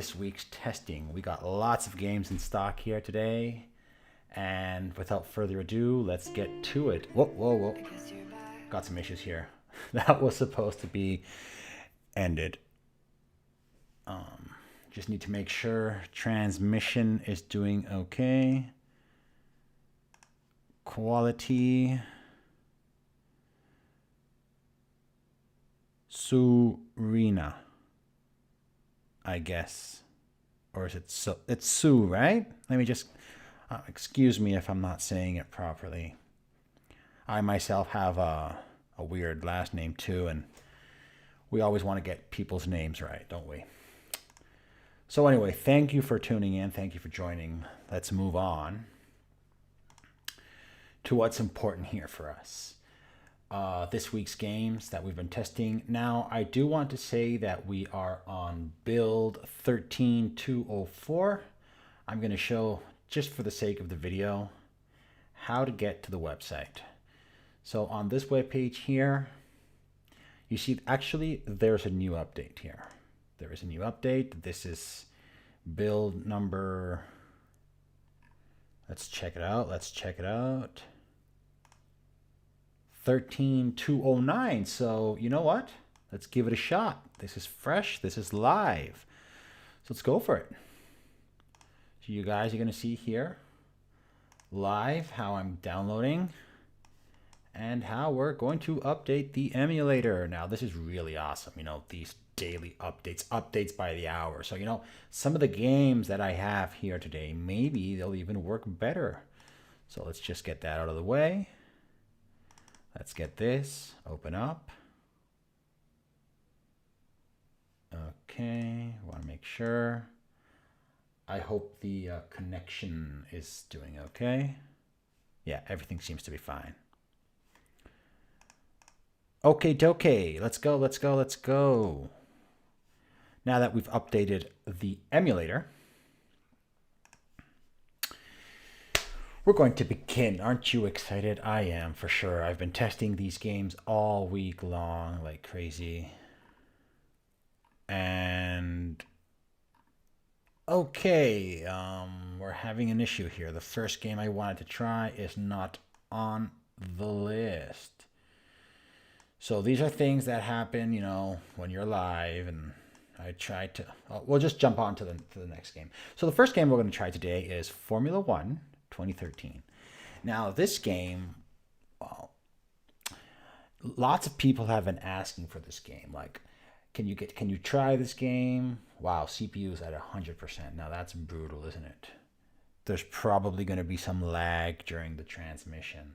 this week's testing. We got lots of games in stock here today. And without further ado, let's get to it. Whoa, whoa, whoa. Got some issues here. That was supposed to be ended. Just need to make sure transmission is doing okay. Quality. Surina, I guess. Or is it so? It's Sue, right? Let me just... excuse me if I'm not saying it properly. I myself have a weird last name too, and we always want to get people's names right, don't we? So anyway, thank you for tuning in. Thank you for joining. Let's move on to what's important here for us. This week's games that we've been testing. Now, I do want to say that we are on build 13204. I'm going to show, just for the sake of the video, how to get to the website. So on this web page here, you see actually there's a new update here. There is a new update. This is build number, let's check it out. 13209. So you know what? Let's give it a shot. This is fresh. This is live. So let's go for it. So you guys are going to see here live how I'm downloading and how we're going to update the emulator. Now this is really awesome. You know, these daily updates by the hour. So, you know, some of the games that I have here today, maybe they'll even work better. So let's just get that out of the way. Let's get this, open up. Okay, want to make sure. I hope the connection is doing okay. Yeah, everything seems to be fine. Okay, dokey, let's go. Now that we've updated the emulator, we're going to begin. Aren't you excited? I am, for sure. I've been testing these games all week long like crazy. And okay, we're having an issue here. The first game I wanted to try is not on the list. So these are things that happen, you know, when you're live, and I tried to... we'll just jump on to the next game. So the first game we're going to try today is Formula 1 2013. Now this game, well, lots of people have been asking for this game. Like, can you try this game? Wow, CPU's at 100%. Now that's brutal, isn't it? There's probably going to be some lag during the transmission.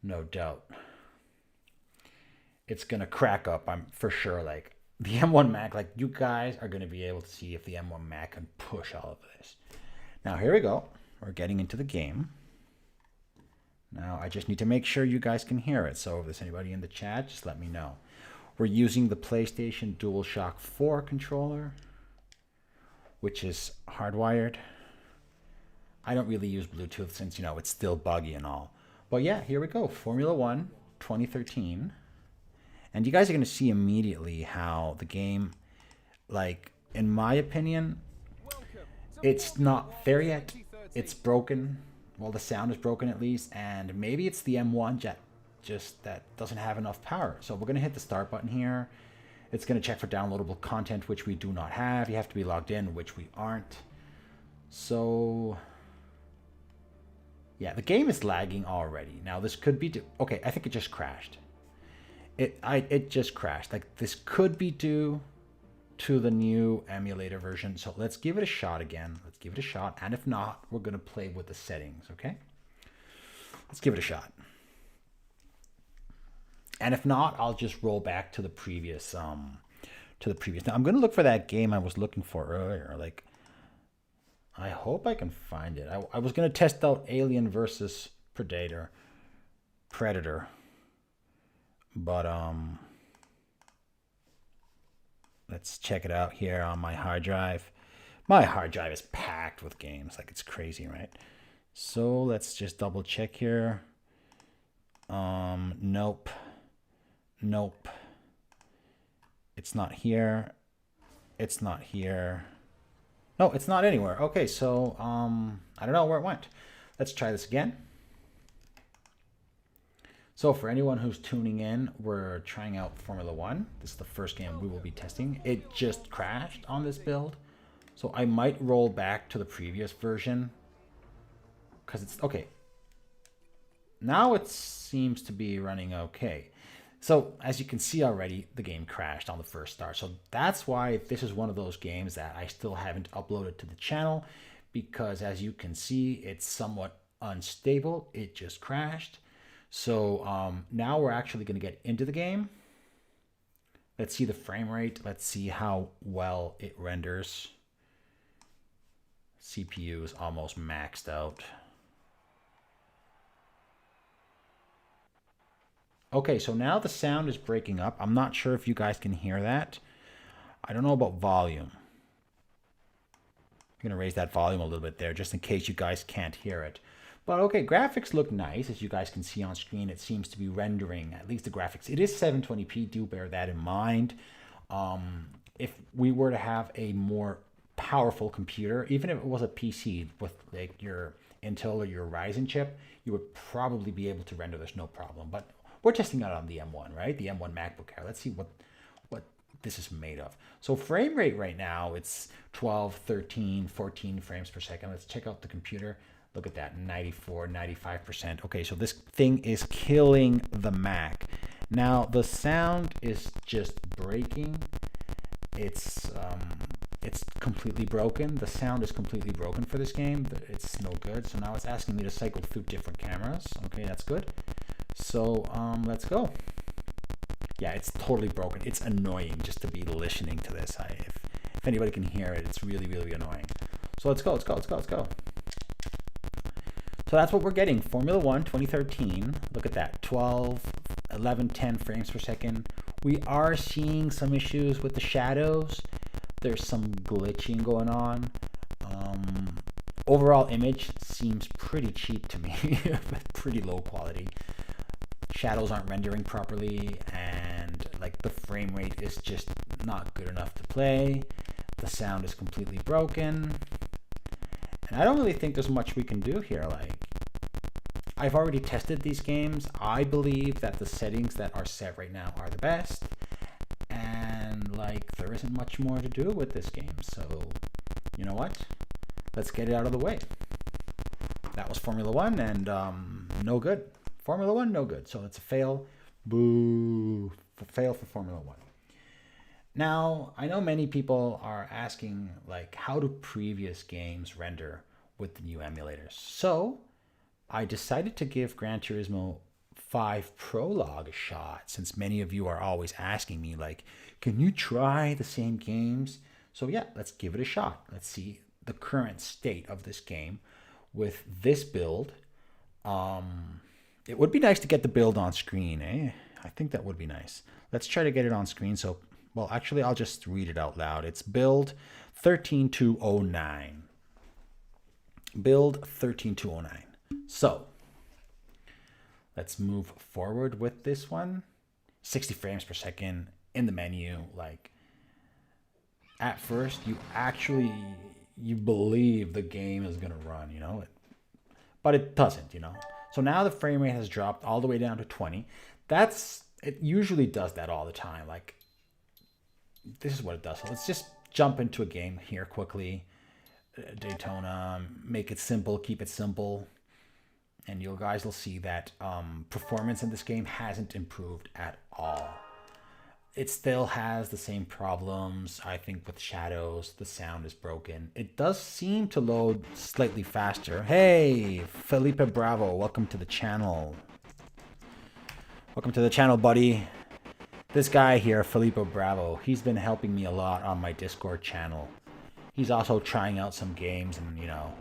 No doubt. It's going to crack up, I'm for sure. Like the M1 Mac, like you guys are going to be able to see if the M1 Mac can push all of this. Now here we go. We're getting into the game. Now I just need to make sure you guys can hear it. So if there's anybody in the chat, just let me know. We're using the PlayStation DualShock 4 controller, which is hardwired. I don't really use Bluetooth since, you know, it's still buggy and all. But yeah, here we go. Formula 1 2013. And you guys are going to see immediately how the game, like, in my opinion, it's not there yet. It's broken. Well, the sound is broken at least. And maybe it's the M1 jet just that doesn't have enough power. So we're going to hit the start button here. It's going to check for downloadable content, which we do not have. You have to be logged in, which we aren't. So yeah, the game is lagging already. Now this could be okay, I think it just crashed. It just crashed. Like this could be due to the new emulator version. So let's give it a shot again. Let's give it a shot. And if not, we're going to play with the settings, okay? Let's give it a shot. And if not, I'll just roll back to the previous Now I'm going to look for that game I was looking for earlier. Like, I hope I can find it. I was going to test out Alien versus Predator. But let's check it out here on my hard drive. My hard drive is packed with games. Like, it's crazy, right? So let's just double check here. Nope. It's not here. It's not here. No, it's not anywhere. Okay, so I don't know where it went. Let's try this again. So for anyone who's tuning in, we're trying out Formula 1. This is the first game we will be testing. It just crashed on this build. So I might roll back to the previous version because it's okay. Now it seems to be running okay. So as you can see already, the game crashed on the first start. So that's why this is one of those games that I still haven't uploaded to the channel, because as you can see, it's somewhat unstable. It just crashed. So now we're actually going to get into the game. Let's see the frame rate. Let's see how well it renders. CPU is almost maxed out. Okay, so now the sound is breaking up. I'm not sure if you guys can hear that. I don't know about volume. I'm going to raise that volume a little bit there just in case you guys can't hear it. But okay, graphics look nice. As you guys can see on screen, it seems to be rendering, at least the graphics. It is 720p, do bear that in mind. If we were to have a more powerful computer, even if it was a PC with like your Intel or your Ryzen chip, you would probably be able to render this no problem. But we're testing it on the M1, right? The M1 MacBook Air. Let's see what this is made of. So frame rate right now, it's 12, 13, 14 frames per second. Let's check out the computer. Look at that, 94, 95%. Okay, so this thing is killing the Mac. Now, the sound is just breaking. It's completely broken. The sound is completely broken for this game. It's no good. So now it's asking me to cycle through different cameras. Okay, that's good. So let's go. Yeah, it's totally broken. It's annoying just to be listening to this. If anybody can hear it, it's really, really annoying. So let's go. So that's what we're getting. Formula 1 2013. Look at that. 12, 11, 10 frames per second. We are seeing some issues with the shadows. There's some glitching going on. Overall image seems pretty cheap to me, but pretty low quality. Shadows aren't rendering properly, and like the frame rate is just not good enough to play. The sound is completely broken. And I don't really think there's much we can do here. Like, I've already tested these games. I believe that the settings that are set right now are the best. And like, there isn't much more to do with this game. So, you know what? Let's get it out of the way. That was Formula 1, and no good. Formula 1, no good. So it's a fail. Boo. Fail for Formula 1. Now, I know many people are asking, like, how do previous games render with the new emulators? So I decided to give Gran Turismo 5 Prologue a shot, since many of you are always asking me, like, can you try the same games? So yeah, let's give it a shot. Let's see the current state of this game with this build. It would be nice to get the build on screen, eh? I think that would be nice. Let's try to get it on screen. So, well, actually, I'll just read it out loud. It's build 13209. Build 13209. So, let's move forward with this one. 60 frames per second in the menu. Like, at first, you believe the game is going to run, you know? But it doesn't, you know? So now the frame rate has dropped all the way down to 20. It usually does that all the time. Like, this is what it does. So let's just jump into a game here quickly. Daytona, make it simple, keep it simple. And you guys will see that performance in this game hasn't improved at all. It still has the same problems, I think, with shadows. The sound is broken. It does seem to load slightly faster. Hey, Felipe Bravo, welcome to the channel. Welcome to the channel, buddy. This guy here, Felipe Bravo, he's been helping me a lot on my Discord channel. He's also trying out some games and, you know,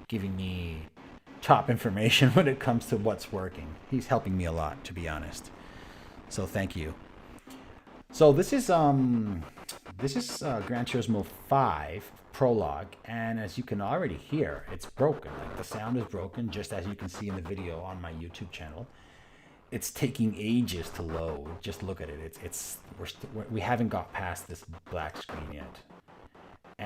giving me top information when it comes to what's working. He's helping me a lot, to be honest. So thank you. So this is Gran Turismo 5 Prologue, and as you can already hear, it's broken. Like, the sound is broken, just as you can see in the video on my YouTube channel. It's taking ages to load. Just look at it. We haven't got past this black screen yet.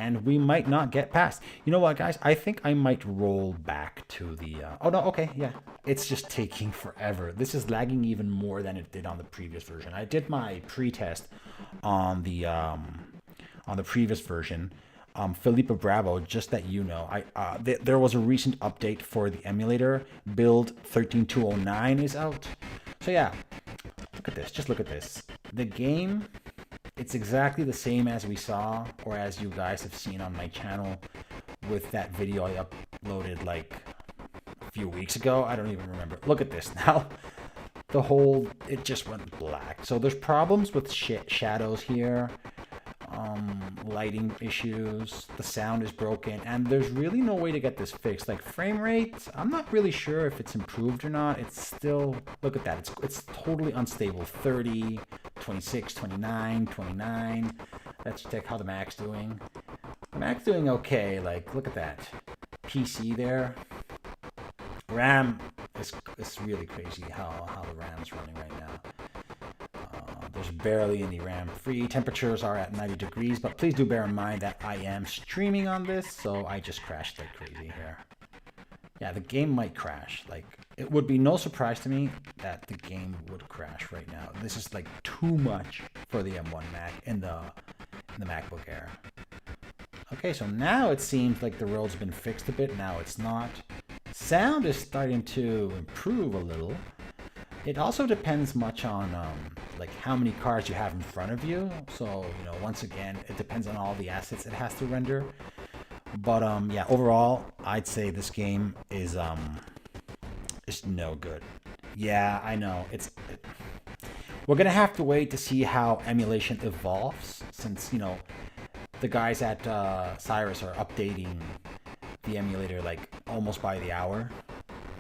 and we might not get past. You know what, guys? I think I might roll back to the... oh, no, okay, yeah. It's just taking forever. This is lagging even more than it did on the previous version. I did my pre-test on the previous version. Felipe Bravo, just that you know, there was a recent update for the emulator. Build 13209 is out. So yeah, look at this. Just look at this. The game, it's exactly the same as we saw, or as you guys have seen on my channel with that video I uploaded like a few weeks ago. I don't even remember. Look at this now. It just went black. So there's problems with shadows here. Lighting issues, the sound is broken, and there's really no way to get this fixed. Like frame rate, I'm not really sure if it's improved or not. It's still, look at that, it's totally unstable. 30, 26, 29, 29. Let's check how the Mac's doing. The Mac's doing okay. Like, look at that. PC there. RAM is really crazy how the RAM's running right now. There's barely any RAM free. Temperatures are at 90 degrees, but please do bear in mind that I am streaming on this, so I just crashed like crazy here. Yeah, the game might crash. Like, it would be no surprise to me that the game would crash right now. This is like too much for the M1 Mac in the MacBook Air. Okay, so now it seems like the road's been fixed a bit. Now it's not. Sound is starting to improve a little. It also depends much on like how many cars you have in front of you. So, you know, once again, it depends on all the assets it has to render. But yeah, overall, I'd say this game is no good. Yeah, I know. We're gonna have to wait to see how emulation evolves, since, you know, the guys at Cyrus are updating the emulator like almost by the hour.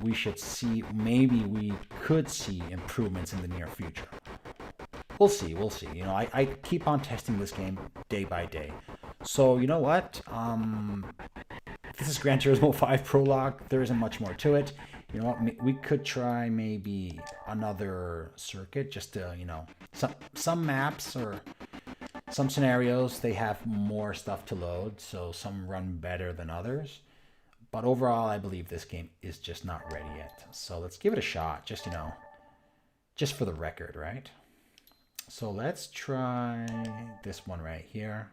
We should see, maybe we could see improvements in the near future. We'll see. You know, I keep on testing this game day by day. So, you know what? This is Gran Turismo 5 Prologue. There isn't much more to it. You know what? We could try maybe another circuit, just to, you know, some maps or some scenarios, they have more stuff to load, so some run better than others. But overall, I believe this game is just not ready yet. So let's give it a shot, just, you know, just for the record, right? So let's try this one right here.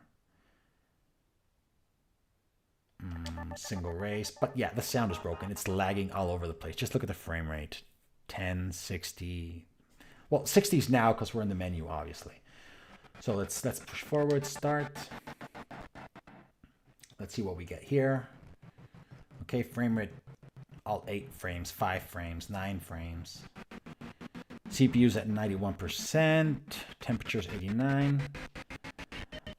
Single race. But yeah, the sound is broken. It's lagging all over the place. Just look at the frame rate. 10, 60. Well, 60s now because we're in the menu, obviously. So let's push forward, start. Let's see what we get here. Okay, frame rate, all 8 frames, 5 frames, 9 frames. CPU's at 91%, temperature's 89.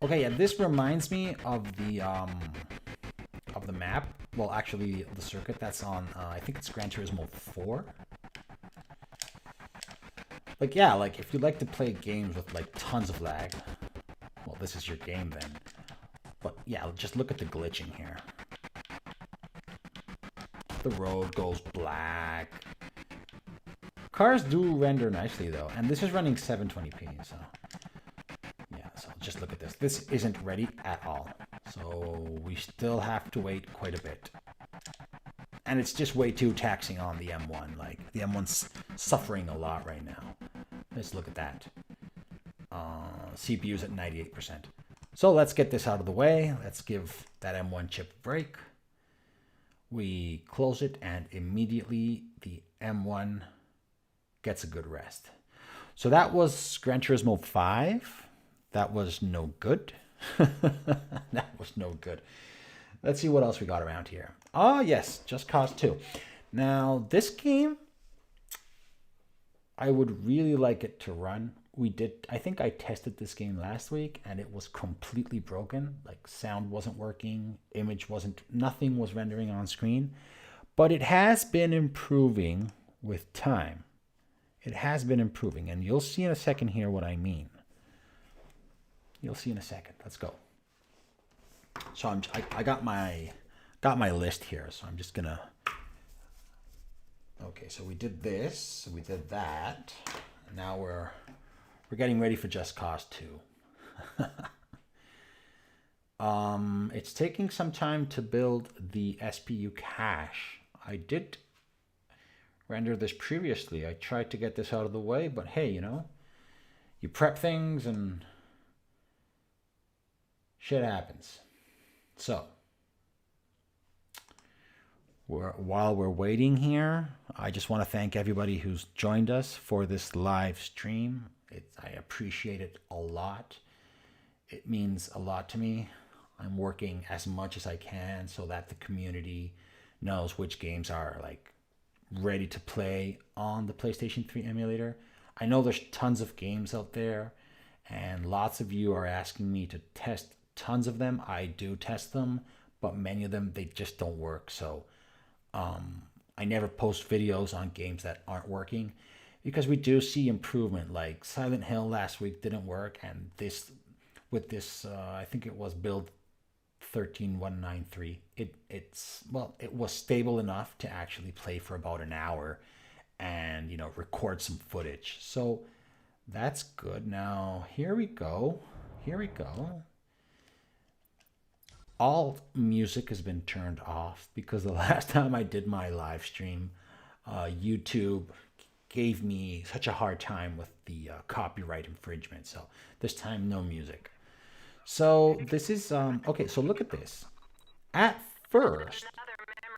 Okay, yeah, this reminds me of the map. Well, actually, the circuit that's on, I think it's Gran Turismo 4. Like, yeah, like, if you like to play games with, like, tons of lag, well, this is your game then. But, yeah, just look at the glitching here. The road goes black. Cars do render nicely, though. And this is running 720p, so... yeah, so just look at this. This isn't ready at all. So we still have to wait quite a bit. And it's just way too taxing on the M1. Like, the M1's suffering a lot right now. Let's look at that. CPU's at 98%. So let's get this out of the way. Let's give that M1 chip a break. We close it, and immediately the M1 gets a good rest. So that was Gran Turismo 5. That was no good. That was no good. Let's see what else we got around here. Oh, yes, Just Cause 2. Now, this game, I would really like it to run. I think I tested this game last week, and it was completely broken. Like, sound wasn't working, nothing was rendering on screen. But it has been improving with time. It has been improving, and you'll see in a second here what I mean. You'll see in a second. Let's go. So I got my list here, so I'm just gonna... Okay, so we did this, we did that. Now we're getting ready for Just Cause 2. It's taking some time to build the SPU cache. I did render this previously. I tried to get this out of the way, but hey, you know, you prep things and shit happens. So, while we're waiting here, I just want to thank everybody who's joined us for this live stream. I appreciate it a lot. It means a lot to me. I'm working as much as I can so that the community knows which games are like ready to play on the PlayStation 3 emulator. I know there's tons of games out there, and lots of you are asking me to test tons of them. I do test them, but many of them, they just don't work. So I never post videos on games that aren't working because we do see improvement. Like Silent Hill last week didn't work, and this with this I think it was build 13193, it was stable enough to actually play for about an hour and, you know, record some footage. So that's good. Now here we go. All music has been turned off because the last time I did my live stream, YouTube gave me such a hard time with the copyright infringement. So this time, no music. So this is, okay, so look at this. At first,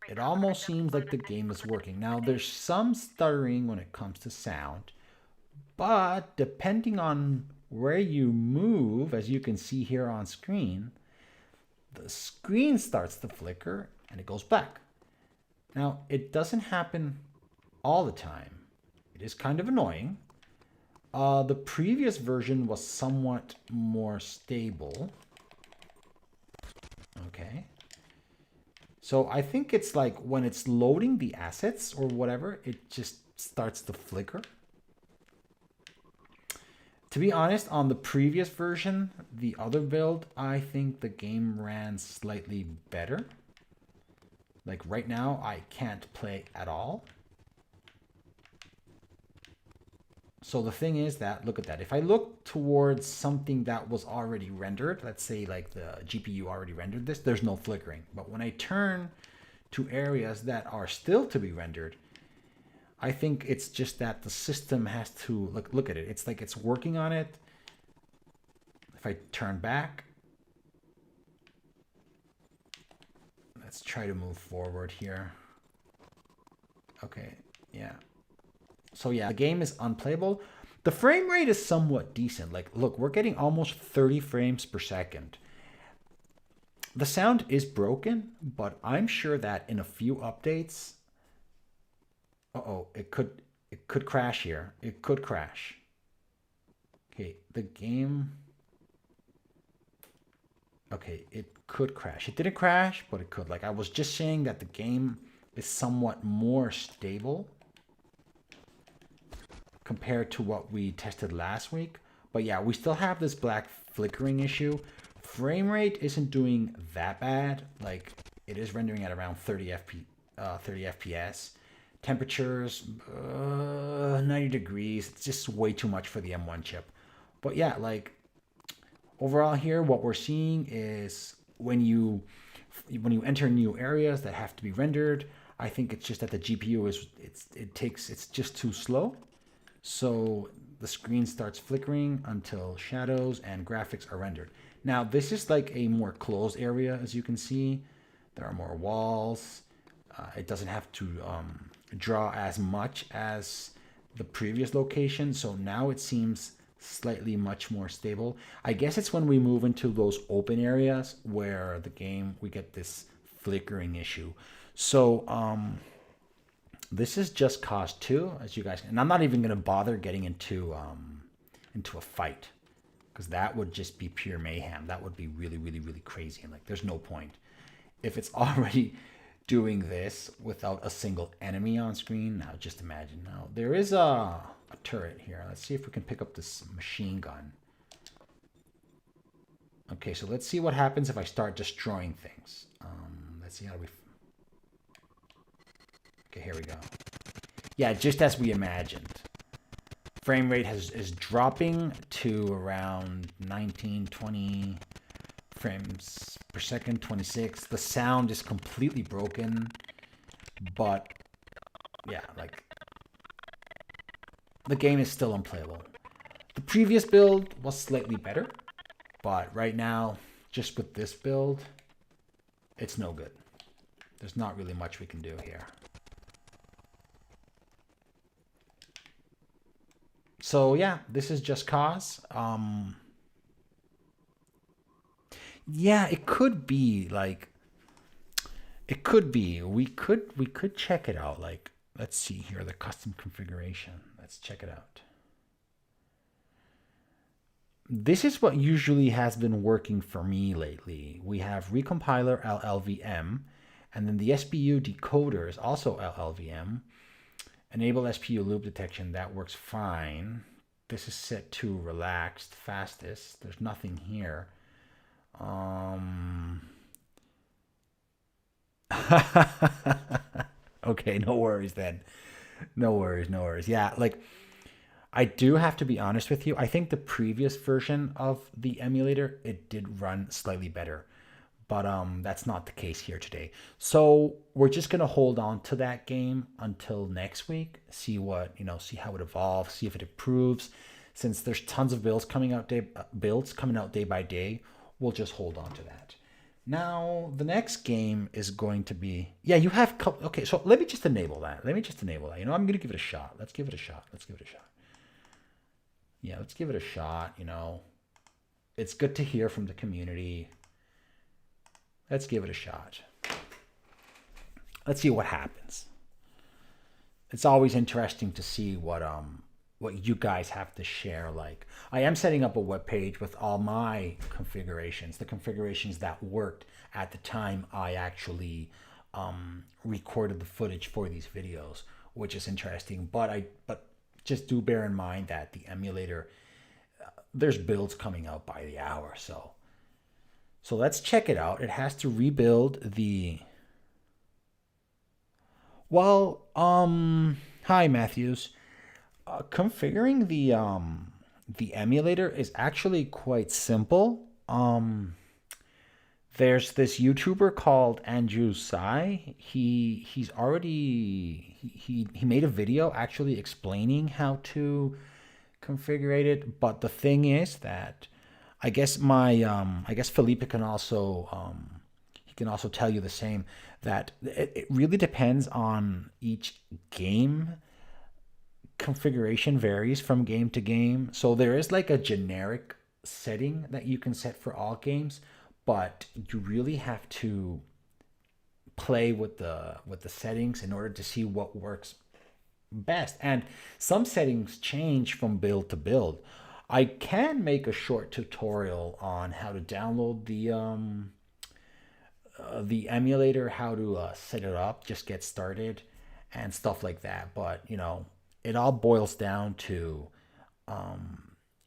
it almost seems like the game is working. Now, there's some stuttering when it comes to sound, but depending on where you move, as you can see here on screen, the screen starts to flicker and it goes back. Now, it doesn't happen all the time. It is kind of annoying. The previous version was somewhat more stable. Okay. So I think it's like when it's loading the assets or whatever, it just starts to flicker. To be honest, on the previous version, the other build, I think the game ran slightly better. Like right now, I can't play at all. So the thing is that, look at that. If I look towards something that was already rendered, let's say like the GPU already rendered this, there's no flickering. But when I turn to areas that are still to be rendered, I think it's just that the system has to, look at it. It's like it's working on it. If I turn back, let's try to move forward here. Okay, yeah. So yeah, the game is unplayable. The frame rate is somewhat decent. Like, look, we're getting almost 30 frames per second. The sound is broken, but I'm sure that in a few updates, it could crash here. It could crash. Okay, the game. Okay, it could crash. It didn't crash, but it could. Like I was just saying that the game is somewhat more stable compared to what we tested last week. But yeah, we still have this black flickering issue. Frame rate isn't doing that bad. Like it is rendering at around 30 FPS. Temperatures, 90 degrees. It's just way too much for the M1 chip. But yeah, like overall here, what we're seeing is when you enter new areas that have to be rendered, I think it's just that the GPU it's just too slow. So the screen starts flickering until shadows and graphics are rendered. Now this is like a more closed area, as you can see. There are more walls. It doesn't have to draw as much as the previous location. So now it seems slightly much more stable. I guess it's when we move into those open areas where we get this flickering issue. So this is just cause 2, as you guys, and I'm not even going to bother getting into a fight because that would just be pure mayhem. That would be really, really, really crazy. And like, there's no point if it's already doing this without a single enemy on screen. Now, just imagine. Now, there is a turret here. Let's see if we can pick up this machine gun. Okay, so let's see what happens if I start destroying things. Let's see how we. Okay, here we go. Yeah, just as we imagined. Frame rate is dropping to around 19, 20 frames per second, 26. The sound is completely broken, but yeah, like the game is still unplayable. The previous build was slightly better, but right now, just with this build, it's no good. There's not really much we can do here. So yeah, this is Just Cause. Yeah, it could be like, it could be. We could check it out. Like, let's see here, the custom configuration. Let's check it out. This is what usually has been working for me lately. We have recompiler LLVM, and then the SPU decoder is also LLVM. Enable SPU loop detection, that works fine. This is set to relaxed fastest. There's nothing here. Okay, no worries then. No worries, no worries. Yeah, like I do have to be honest with you. I think the previous version of the emulator, it did run slightly better. But that's not the case here today. So we're just gonna hold on to that game until next week. See what, see how it evolves, see if it improves. Since there's tons of builds coming out day by day, we'll just hold on to that. Now the next game is going to be, yeah, you have okay. So let me just enable that. I'm gonna give it a shot. Let's give it a shot. Yeah, let's give it a shot. It's good to hear from the community. Let's give it a shot. Let's see what happens. It's always interesting to see what you guys have to share. Like, I am setting up a web page with all my configurations, the configurations that worked at the time I actually recorded the footage for these videos, which is interesting. But just do bear in mind that the emulator, there's builds coming out by the hour, so let's check it out. It has to rebuild the... Well, hi Matthews. Configuring the emulator is actually quite simple. There's this YouTuber called Andrew Sai. He made a video actually explaining how to configure it, but the thing is that I guess Felipe can also he can also tell you the same, that it really depends on each game. Configuration varies from game to game. So there is like a generic setting that you can set for all games, but you really have to play with the settings in order to see what works best. And some settings change from build to build. I can make a short tutorial on how to download the emulator, how to set it up, just get started, and stuff like that. But it all boils down to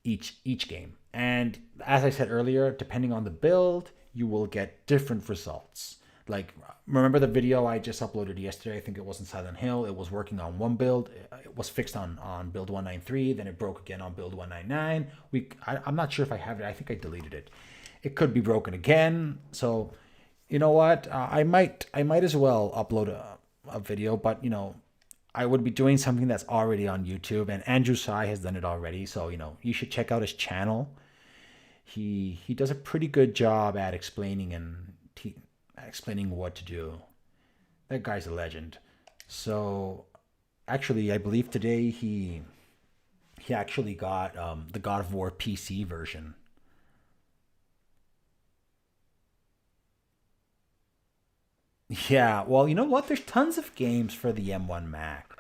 each game. And as I said earlier, depending on the build, you will get different results. Like, remember the video I just uploaded yesterday? I think it was in Silent Hill. It was working on one build. It was fixed on build 193. Then it broke again on build 199. I'm not sure if I have it. I think I deleted it. It could be broken again. So, you know what? I might as well upload a video. But, I would be doing something that's already on YouTube. And Andrew Sai has done it already. So, you should check out his channel. He does a pretty good job at explaining what to do. That guy's a legend. So actually, I believe today he actually got the God of War PC version. Yeah, well, you know what? There's tons of games for the M1 Mac.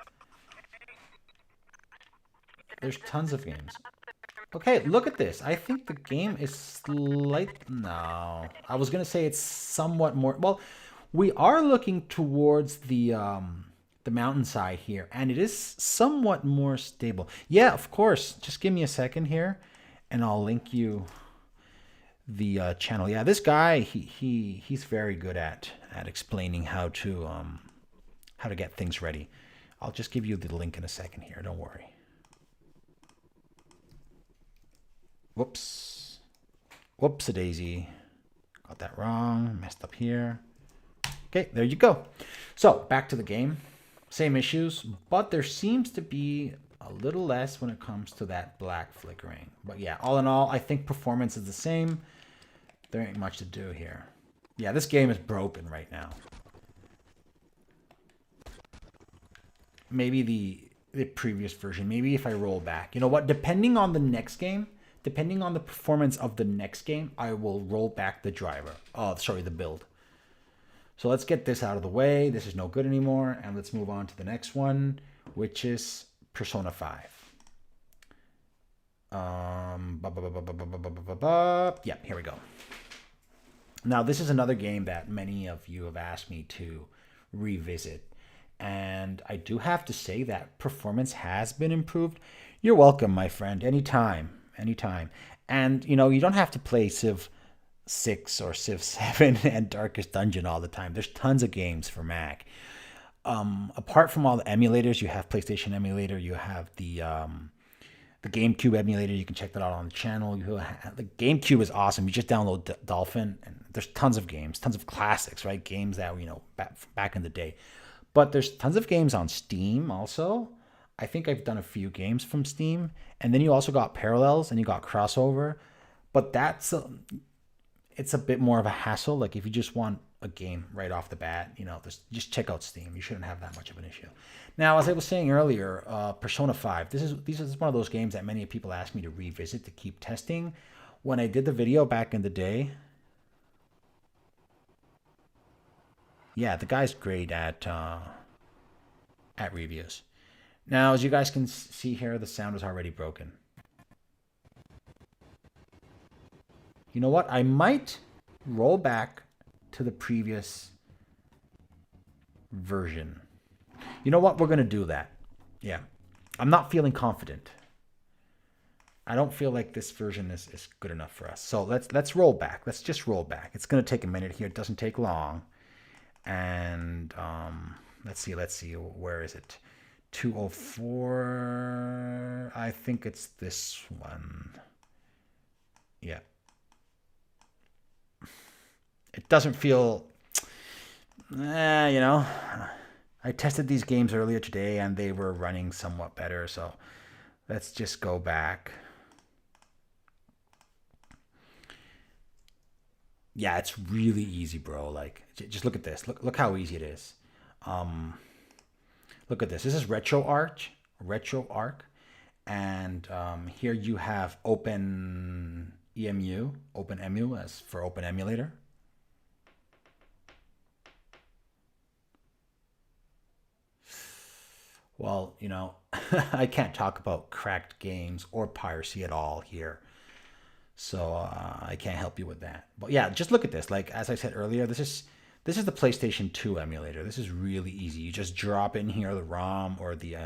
There's tons of games. Okay, look at this. I think the game is no. I was gonna say it's somewhat more. Well, we are looking towards the mountainside here, and it is somewhat more stable. Yeah, of course. Just give me a second here, and I'll link you the channel. Yeah, this guy he's very good at explaining how to get things ready. I'll just give you the link in a second here. Don't worry. Whoops. Whoops-a-daisy. Got that wrong, messed up here. Okay, there you go. So back to the game. Same issues, but there seems to be a little less when it comes to that black flickering. But yeah, all in all, I think performance is the same. There ain't much to do here. Yeah, this game is broken right now. Maybe the previous version. Maybe if I roll back. You know what? Depending on the next game, depending on the performance of the next game, I will roll back the driver. Oh, sorry, the build. So let's get this out of the way. This is no good anymore. And let's move on to the next one, which is Persona 5. Yeah, here we go. Now, this is another game that many of you have asked me to revisit. And I do have to say that performance has been improved. You're welcome, my friend. Anytime. Anytime. And, you know, you don't have to play Civ 6 or Civ 7 and Darkest Dungeon all the time. There's tons of games for Mac. Apart from all the emulators, you have PlayStation emulator, you have the GameCube emulator. You can check that out on the channel. The GameCube is awesome. You just download Dolphin, and there's tons of games, tons of classics, right? Games that, you know, back in the day. But there's tons of games on Steam also. I think I've done a few games from Steam. And then you also got Parallels and you got Crossover. But it's a bit more of a hassle. Like if you just want a game right off the bat, you know, just check out Steam. You shouldn't have that much of an issue. Now, as I was saying earlier, Persona 5. This is one of those games that many people ask me to revisit to keep testing. When I did the video back in the day, yeah, the guy's great at reviews. Now, as you guys can see here, the sound is already broken. You know what? I might roll back to the previous version. You know what? We're going to do that. Yeah. I'm not feeling confident. I don't feel like this version is good enough for us. So let's roll back. Let's just roll back. It's going to take a minute here. It doesn't take long. And let's see. Where is it? 204. I think it's this one. Yeah. It doesn't feel, you know, I tested these games earlier today and they were running somewhat better. So let's just go back. Yeah, it's really easy, bro. Like, just look at this. Look how easy it is. Look at this. This is RetroArch, and here you have OpenEmu as for Open Emulator. Well, you know, I can't talk about cracked games or piracy at all here. So I can't help you with that. But yeah, just look at this. Like, as I said earlier, this is the PlayStation 2 emulator. This is really easy. You just drop in here the ROM or the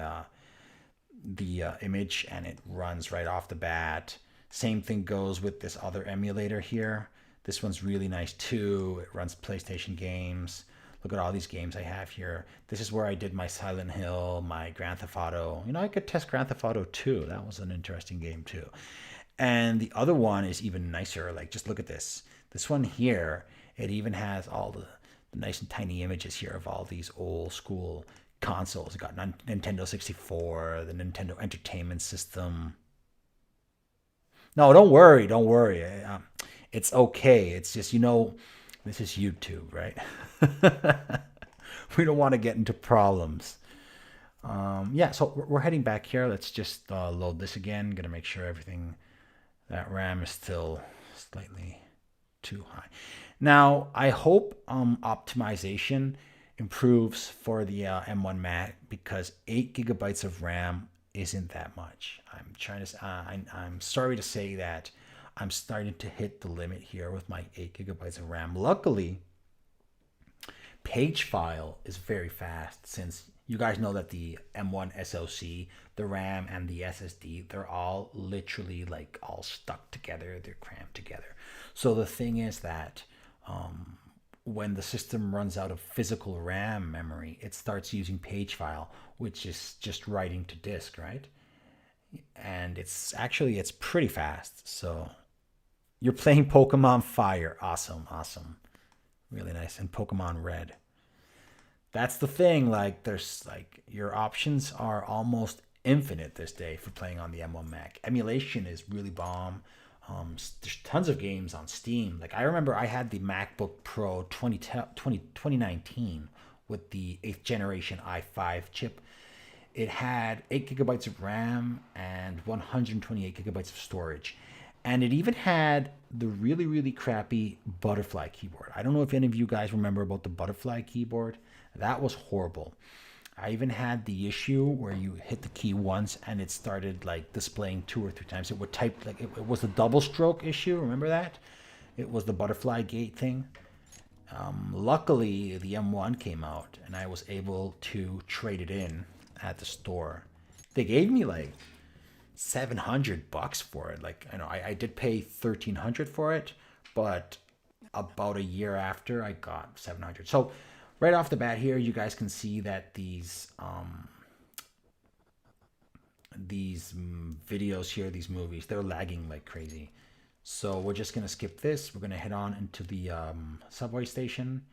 image, and it runs right off the bat. Same thing goes with this other emulator here. This one's really nice too. It runs PlayStation games. Look at all these games I have here. This is where I did my Silent Hill, my Grand Theft Auto. You know, I could test Grand Theft Auto 2. That was an interesting game too. And the other one is even nicer. Like, just look at this. This one here, it even has all the nice and tiny images here of all these old school consoles. It got Nintendo 64, the Nintendo Entertainment System. No, don't worry. It's okay. It's just, you know, this is YouTube, right? We don't want to get into problems. Yeah, so we're heading back here. Let's just load this again. Gonna make sure everything, that RAM is still slightly too high. Now, I hope optimization improves for the M1 Mac, because 8 gigabytes of RAM isn't that much. I'm sorry to say that I'm starting to hit the limit here with my 8 gigabytes of RAM. Luckily, page file is very fast, since you guys know that the M1 SoC, the RAM and the SSD, they're all literally like all stuck together. They're crammed together. So the thing is that when the system runs out of physical RAM memory, it starts using page file, which is just writing to disk, right? And it's pretty fast. So You're playing Pokemon Fire. Awesome, awesome. Really nice. And Pokemon Red. That's the thing. Like, there's like your options are almost infinite this day for playing on the M1 Mac. Emulation is really bomb. There's tons of games on Steam. Like, I remember I had the MacBook Pro 2019 with the 8th generation i5 chip. It had 8 gigabytes of RAM and 128 gigabytes of storage. And it even had the really, really crappy butterfly keyboard. I don't know if any of you guys remember about the butterfly keyboard. That was horrible. I even had the issue where you hit the key once and it started like displaying 2 or 3 times. It would type like it was the double stroke issue. Remember that? It was the butterfly gate thing. Luckily, the M1 came out and I was able to trade it in at the store. They gave me like $700 for it. Like, I know I did pay $1,300 for it, but about a year after I got $700. So right off the bat here, you guys can see that these videos here, these movies, they're lagging like crazy. So we're just gonna skip this. We're gonna head on into the subway station.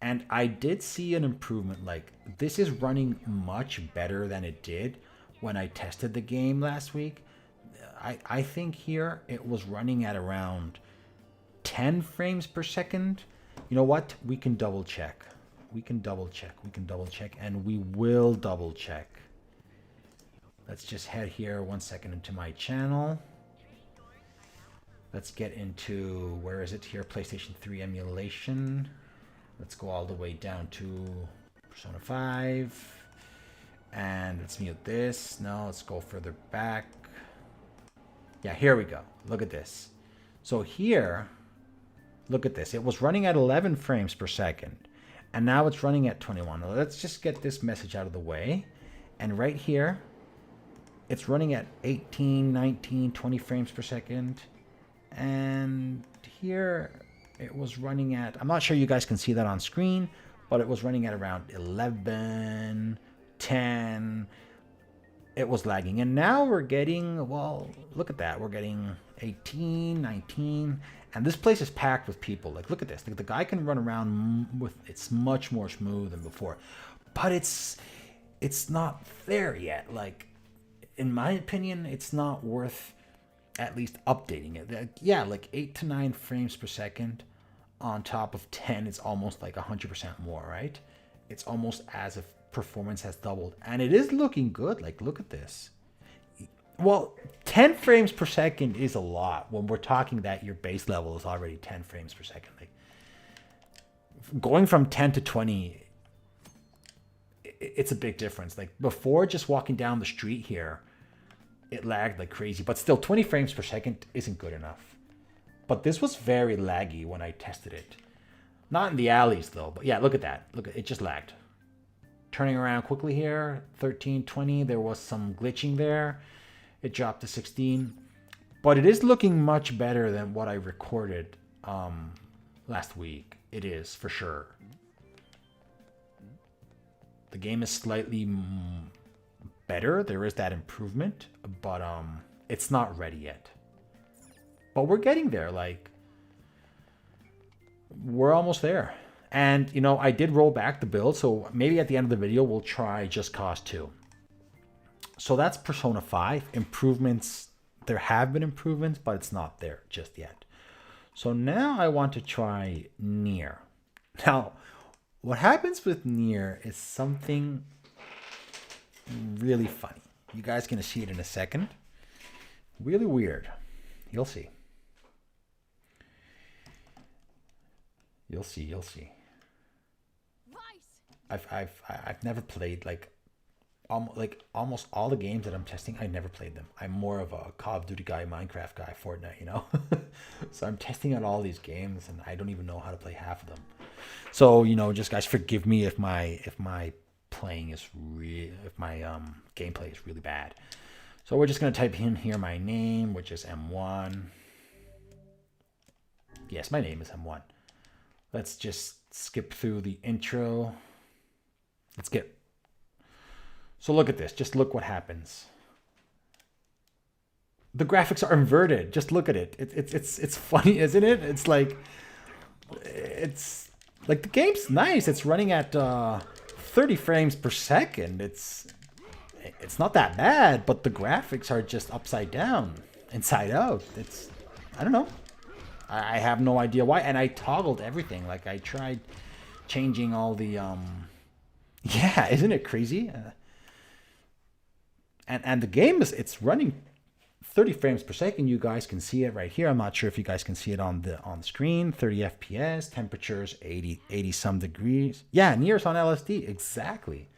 And I did see an improvement. Like, this is running much better than it did when I tested the game last week. I think here it was running at around 10 frames per second. You know what? We can double check. We can double check. We can double check. And we will double check. Let's just head here 1 second into my channel. Let's get into, where is it here? PlayStation 3 emulation. Let's go all the way down to Persona 5. And let's mute this. No, let's go further back. Yeah, here we go. Look at this. So here, look at this. It was running at 11 frames per second. And now it's running at 21. Now let's just get this message out of the way. And right here, it's running at 18, 19, 20 frames per second. And here it was running at, I'm not sure you guys can see that on screen, but it was running at around 11, 10. It was lagging. And now we're getting, well, look at that. We're getting 18, 19. And this place is packed with people. Like, look at this. Like, the guy can run around with, it's much more smooth than before. But it's not there yet. Like, in my opinion, it's not worth at least updating it. Yeah, like 8 to 9 frames per second on top of 10. It's almost like 100% more, right? It's almost as if performance has doubled. And it is looking good. Like, look at this. Well, 10 frames per second is a lot when we're talking that your base level is already 10 frames per second. Like, going from 10 to 20, it's a big difference. Like, before, just walking down the street here, it lagged like crazy. But still, 20 frames per second isn't good enough. But this was very laggy when I tested it. Not in the alleys, though. But yeah, look at that. Look, it just lagged. Turning around quickly here, 13, 20. There was some glitching there. It dropped to 16. But it is looking much better than what I recorded last week. It is, for sure. The game is slightly better. There is that improvement. But it's not ready yet. But we're getting there. Like, we're almost there. And, you know, I did roll back the build. So maybe at the end of the video, we'll try Just Cause 2. So that's Persona 5. Improvements. There have been improvements, but it's not there just yet. So now I want to try NIER. Now, what happens with NIER is something really funny. You guys are going to see it in a second. Really weird. You'll see. You'll see. You'll see. I've never played like almost all the games that I'm testing. I never played them. I'm more of a Call of Duty guy, Minecraft guy, Fortnite, you know. So I'm testing out all these games, and I don't even know how to play half of them. So, you know, just guys, forgive me if my playing is if my gameplay is really bad. So we're just gonna type in here my name, which is M1. Yes, my name is M1. Let's just skip through the intro. Let's get. So look at this. Just look what happens. the graphics are inverted. Just look at it. It's funny, isn't it? It's like the game's nice. It's running at 30 frames per second. It's not that bad, but the graphics are just upside down, inside out. I don't know. I have no idea why. And I toggled everything. Like I tried changing all the yeah, isn't it crazy? And the game it's running 30 frames per second. You guys can see it right here. I'm not sure if you guys can see it on the screen. 30 FPS, temperatures 80 some degrees. Yeah, NIER's on LSD. Exactly.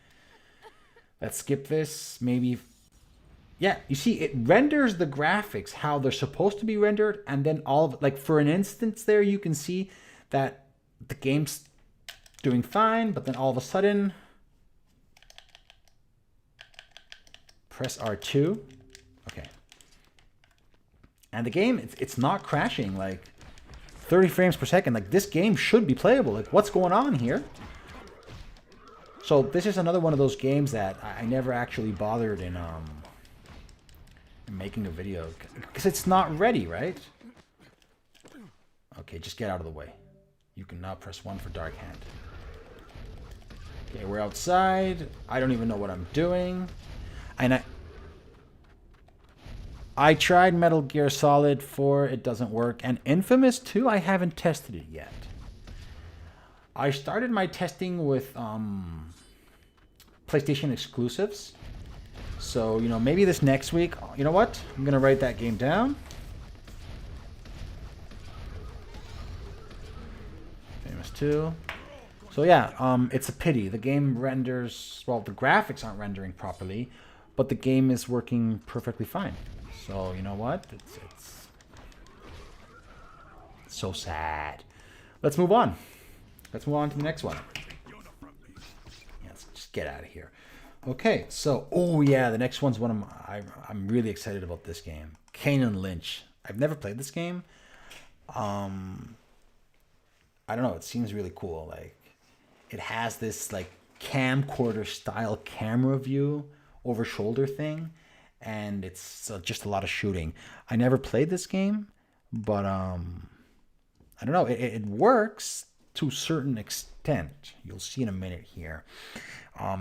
Let's skip this. Maybe. Yeah, you see, it renders the graphics how they're supposed to be rendered, and then all of it, like for an instance there, you can see that the game's doing fine, but then all of a sudden, press R2. Okay. And the game, it's not crashing, like 30 frames per second. Like this game should be playable. Like what's going on here? So this is another one of those games that I never actually bothered in making a video because it's not ready, right? Okay, just get out of the way. You can now press 1 for dark hand. Okay, we're outside. I don't even know what I'm doing. And I tried Metal Gear Solid 4, it doesn't work. And Infamous 2, I haven't tested it yet. I started my testing with PlayStation exclusives. So, you know, maybe this next week, you know what? I'm going to write that game down. Famous 2. So yeah, it's a pity. The game renders, well, the graphics aren't rendering properly, but the game is working perfectly fine. So, you know what? It's so sad. Let's move on. Let's move on to the next one. Yeah, let's just get out of here. Okay, so, oh yeah, the next one's one of my, I'm really excited about this game. Kayne and Lynch. I've never played this game. I don't know, it seems really cool. Like, it has this like camcorder style camera view over shoulder thing, and it's just a lot of shooting. I never played this game, but I don't know, it works to a certain extent. You'll see in a minute here.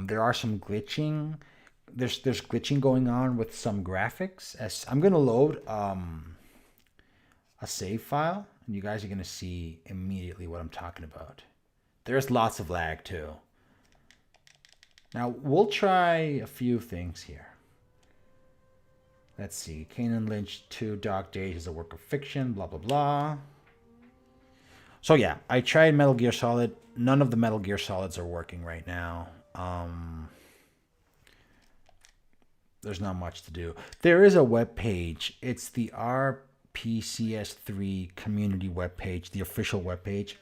There are some glitching. There's glitching going on with some graphics. As I'm gonna load a save file, and you guys are gonna see immediately what I'm talking about. There's lots of lag too. Now we'll try a few things here. Let's see. Kayne and Lynch 2 Dark Days is a work of fiction. Blah blah blah. So yeah, I tried Metal Gear Solid. None of the Metal Gear Solids are working right now. There's not much to do. There is a web page. It's the RPCS3 community web page, the official web page.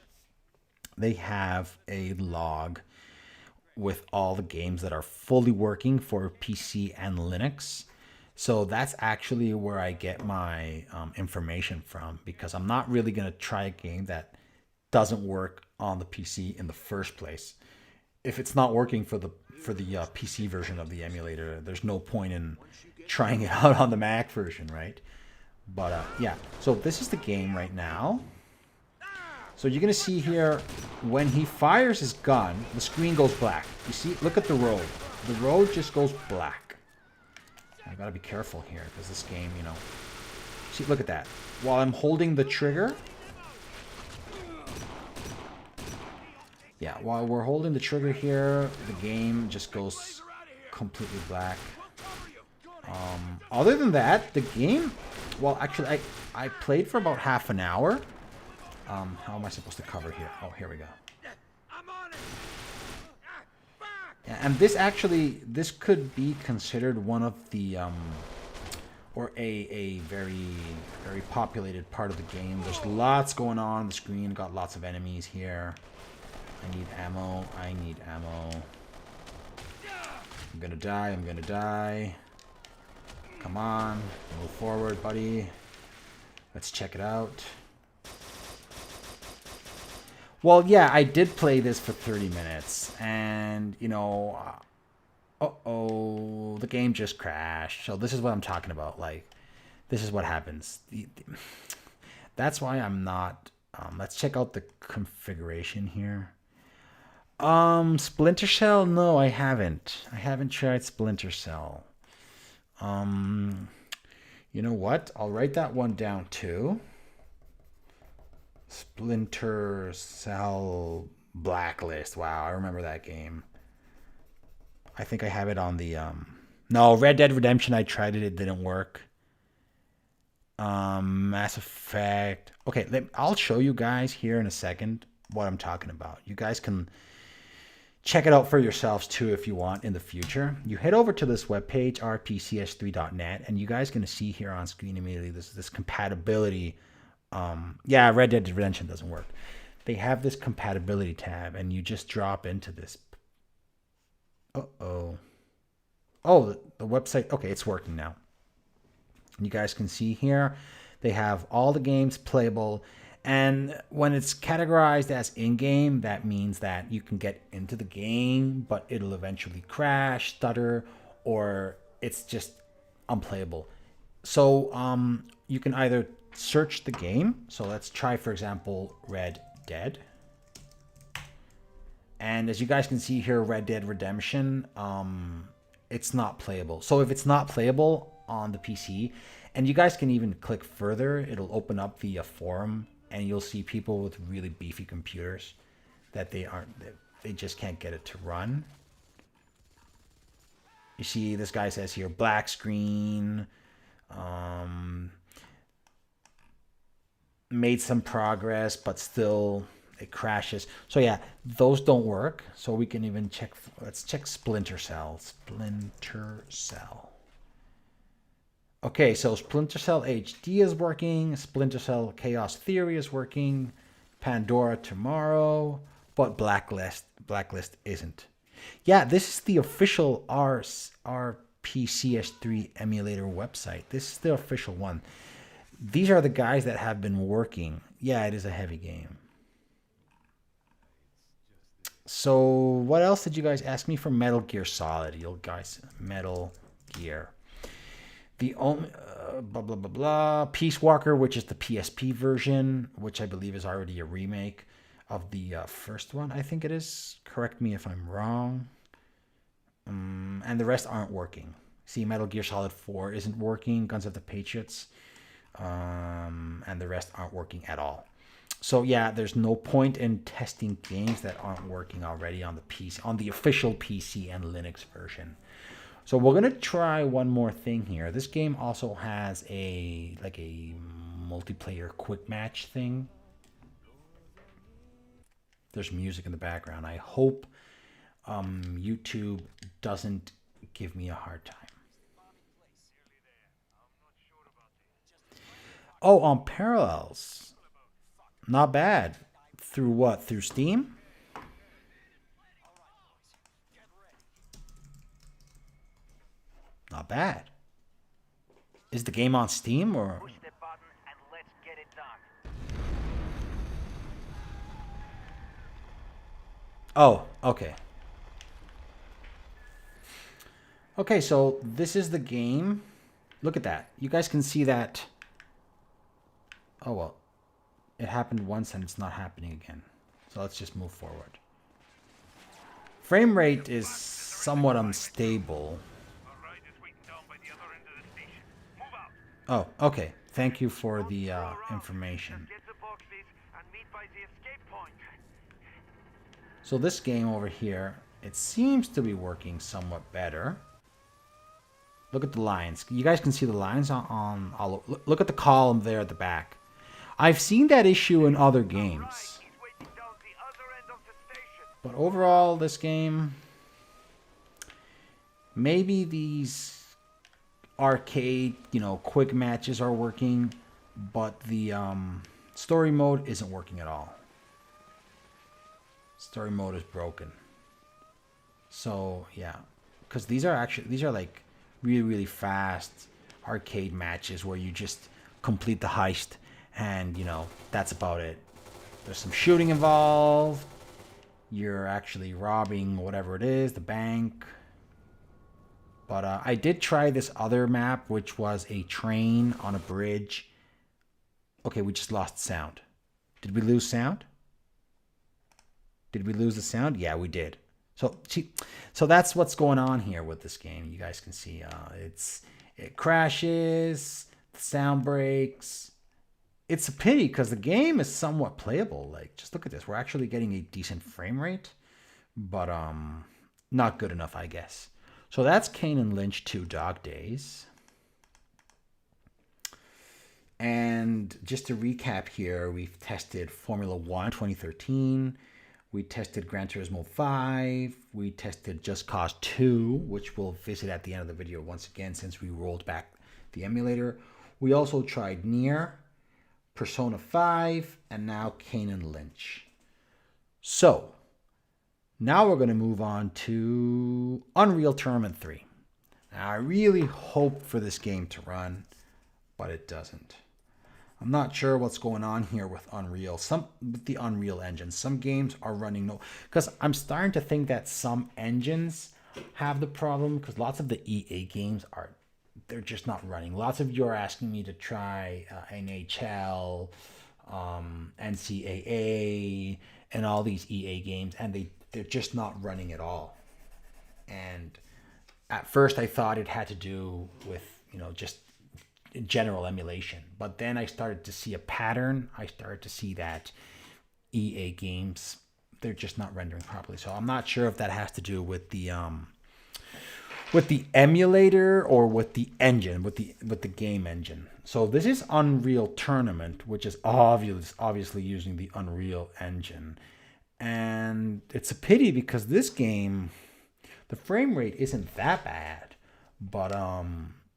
They have a log with all the games that are fully working for PC and Linux. So that's actually where I get my information from, because I'm not really going to try a game that doesn't work on the PC in the first place. If it's not working for the PC version of the emulator, there's no point in trying it out on the Mac version, right? But yeah, so this is the game right now. So you're going to see here, when he fires his gun, the screen goes black. You see, look at the road. The road just goes black. I got to be careful here, because this game, you know. See, look at that. While I'm holding the trigger, yeah, while we're holding the trigger here, the game just goes completely black. Other than that, the game, well, actually, I played for about half an hour. How am I supposed to cover here? Oh, here we go. Yeah, and this could be considered one of the, or a very, very populated part of the game. There's lots going on the screen. Got lots of enemies here. I need ammo. I need ammo. I'm gonna die. I'm gonna die. Come on. Move forward, buddy. Let's check it out. Well, yeah, I did play this for 30 minutes. And, you know, uh-oh, the game just crashed. So this is what I'm talking about. Like, this is what happens. That's why I'm not. Let's check out the configuration here. Splinter Cell? No, I haven't. I haven't tried Splinter Cell. You know what? I'll write that one down too. Splinter Cell Blacklist. Wow, I remember that game. I think I have it on the no, Red Dead Redemption, I tried it, it didn't work. Mass Effect. Okay, I'll show you guys here in a second what I'm talking about. You guys can check it out for yourselves too if you want in the future. You head over to this webpage, RPCS3.net, and you guys can see here on screen immediately this compatibility. Yeah, Red Dead Redemption doesn't work. They have this compatibility tab, and you just drop into this. Oh, the website. Okay, it's working now. You guys can see here, they have all the games playable. And when it's categorized as in-game, that means that you can get into the game, but it'll eventually crash, stutter, or it's just unplayable. So you can either search the game. So let's try, for example, Red Dead. And as you guys can see here, Red Dead Redemption, it's not playable. So if it's not playable on the PC, and you guys can even click further, it'll open up the forum, and you'll see people with really beefy computers that they just can't get it to run. You see, this guy says here, black screen, made some progress, but still it crashes. So yeah, those don't work. So we can even check, let's check Splinter Cell. Splinter Cell. Okay, so Splinter Cell HD is working. Splinter Cell Chaos Theory is working. Pandora Tomorrow, but Blacklist isn't. Yeah, this is the official RPCS3 emulator website. This is the official one. These are the guys that have been working. Yeah, it is a heavy game. So what else did you guys ask me for? Metal Gear Solid, you guys. Metal Gear. The only blah blah blah blah Peace Walker, which is the PSP version, which I believe is already a remake of the first one. I think it is. Correct me if I'm wrong. And the rest aren't working. See, Metal Gear Solid 4 isn't working. Guns of the Patriots, and the rest aren't working at all. So yeah, there's no point in testing games that aren't working already on the PC, on the official PC and Linux version. So we're gonna try one more thing here. This game also has a multiplayer quick match thing. There's music in the background. I hope YouTube doesn't give me a hard time. Oh, on Parallels. Not bad. Through what? Through Steam? Not bad. Is the game on Steam or? Push the button and let's get it done. Oh, okay. Okay, so this is the game. Look at that. You guys can see that. Oh, well. It happened once and it's not happening again. So let's just move forward. Frame rate is somewhat unstable. Oh, okay. Thank you for the information. So this game over here, it seems to be working somewhat better. Look at the lines. You guys can see the lines on all. Look at the column there at the back. I've seen that issue in other games. But overall, this game, maybe these arcade, quick matches are working, but the story mode isn't working at all. Story mode is broken. So yeah, because these are like really, really fast arcade matches where you just complete the heist and that's about it. There's some shooting involved. You're actually robbing whatever it is, the bank. But I did try this other map, which was a train on a bridge. Okay, we just lost sound. Did we lose sound? Did we lose the sound? Yeah, we did. So that's what's going on here with this game. You guys can see it crashes, the sound breaks. It's a pity because the game is somewhat playable. Like, just look at this. We're actually getting a decent frame rate, but not good enough, I guess. So that's Kayne and Lynch 2 Dog Days. And just to recap here, we've tested Formula 1 2013. We tested Gran Turismo 5. We tested Just Cause 2, which we'll visit at the end of the video once again since we rolled back the emulator. We also tried NIER, Persona 5, and now Kayne and Lynch. So, now we're going to move on to Unreal Tournament 3. Now, I really hope for this game to run, but it doesn't. I'm not sure what's going on here with Unreal. With the Unreal Engine, some games are running no, because I'm starting to think that some engines have the problem because lots of the EA games they're just not running. Lots of you are asking me to try NHL, NCAA, and all these EA games, and they're just not running at all. And at first I thought it had to do with, just general emulation, but then I started to see a pattern. I started to see that EA games, they're just not rendering properly. So I'm not sure if that has to do with the emulator or with the engine, with the game engine. So this is Unreal Tournament, which is obviously using the Unreal Engine, and it's a pity because this game, the frame rate isn't that bad, but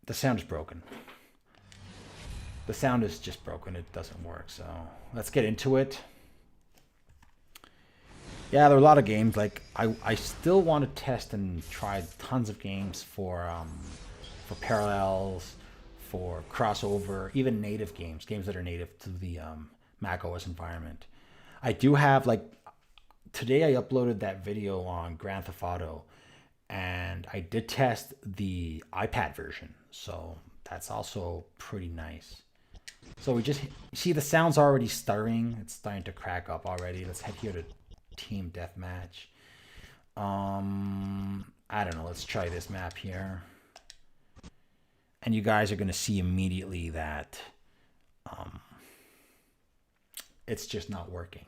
the sound is broken. The sound is just broken. It doesn't work. So let's get into it. Yeah, there are a lot of games. Like I still want to test and try tons of games for parallels, for crossover, even native games that are native to the Mac OS environment. I do have, like, today I uploaded that video on Grand Theft Auto, and I did test the iPad version. So that's also pretty nice. So we just see the sound's already stirring. It's starting to crack up already. Let's head here to Team Deathmatch. I don't know. Let's try this map here. And you guys are going to see immediately that it's just not working.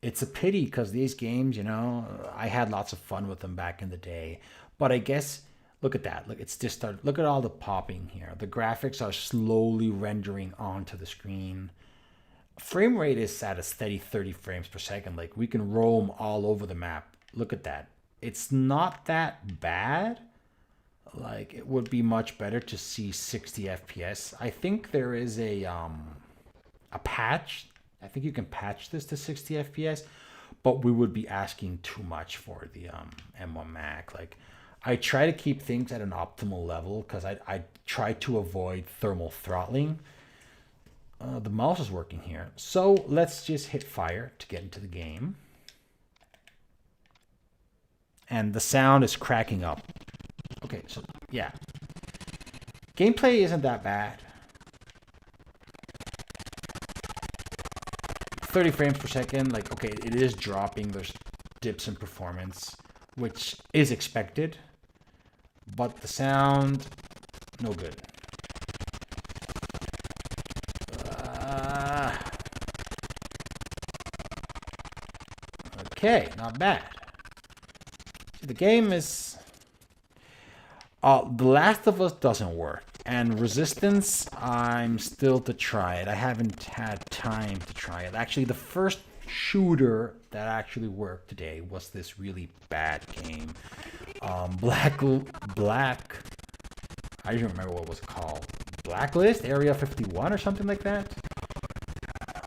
It's a pity because these games, I had lots of fun with them back in the day. But I guess, look at that. Look, it's just started. Look at all the popping here. The graphics are slowly rendering onto the screen. Frame rate is at a steady 30 frames per second. Like, we can roam all over the map. Look at that. It's not that bad. Like, it would be much better to see 60 FPS. I think there is a patch. I think you can patch this to 60 FPS, but we would be asking too much for the M1 Mac. Like, I try to keep things at an optimal level because I try to avoid thermal throttling. The mouse is working here. So let's just hit fire to get into the game. And the sound is cracking up. Okay, so yeah. Gameplay isn't that bad. 30 frames per second, like, okay, it is dropping. There's dips in performance, which is expected. But the sound, no good. Okay, not bad. See, the game is... The Last of Us doesn't work. And Resistance, I'm still to try it. I haven't had time to try it. Actually, the first shooter that actually worked today was this really bad game. Black... I don't remember what it was called. Blacklist? Area 51 or something like that?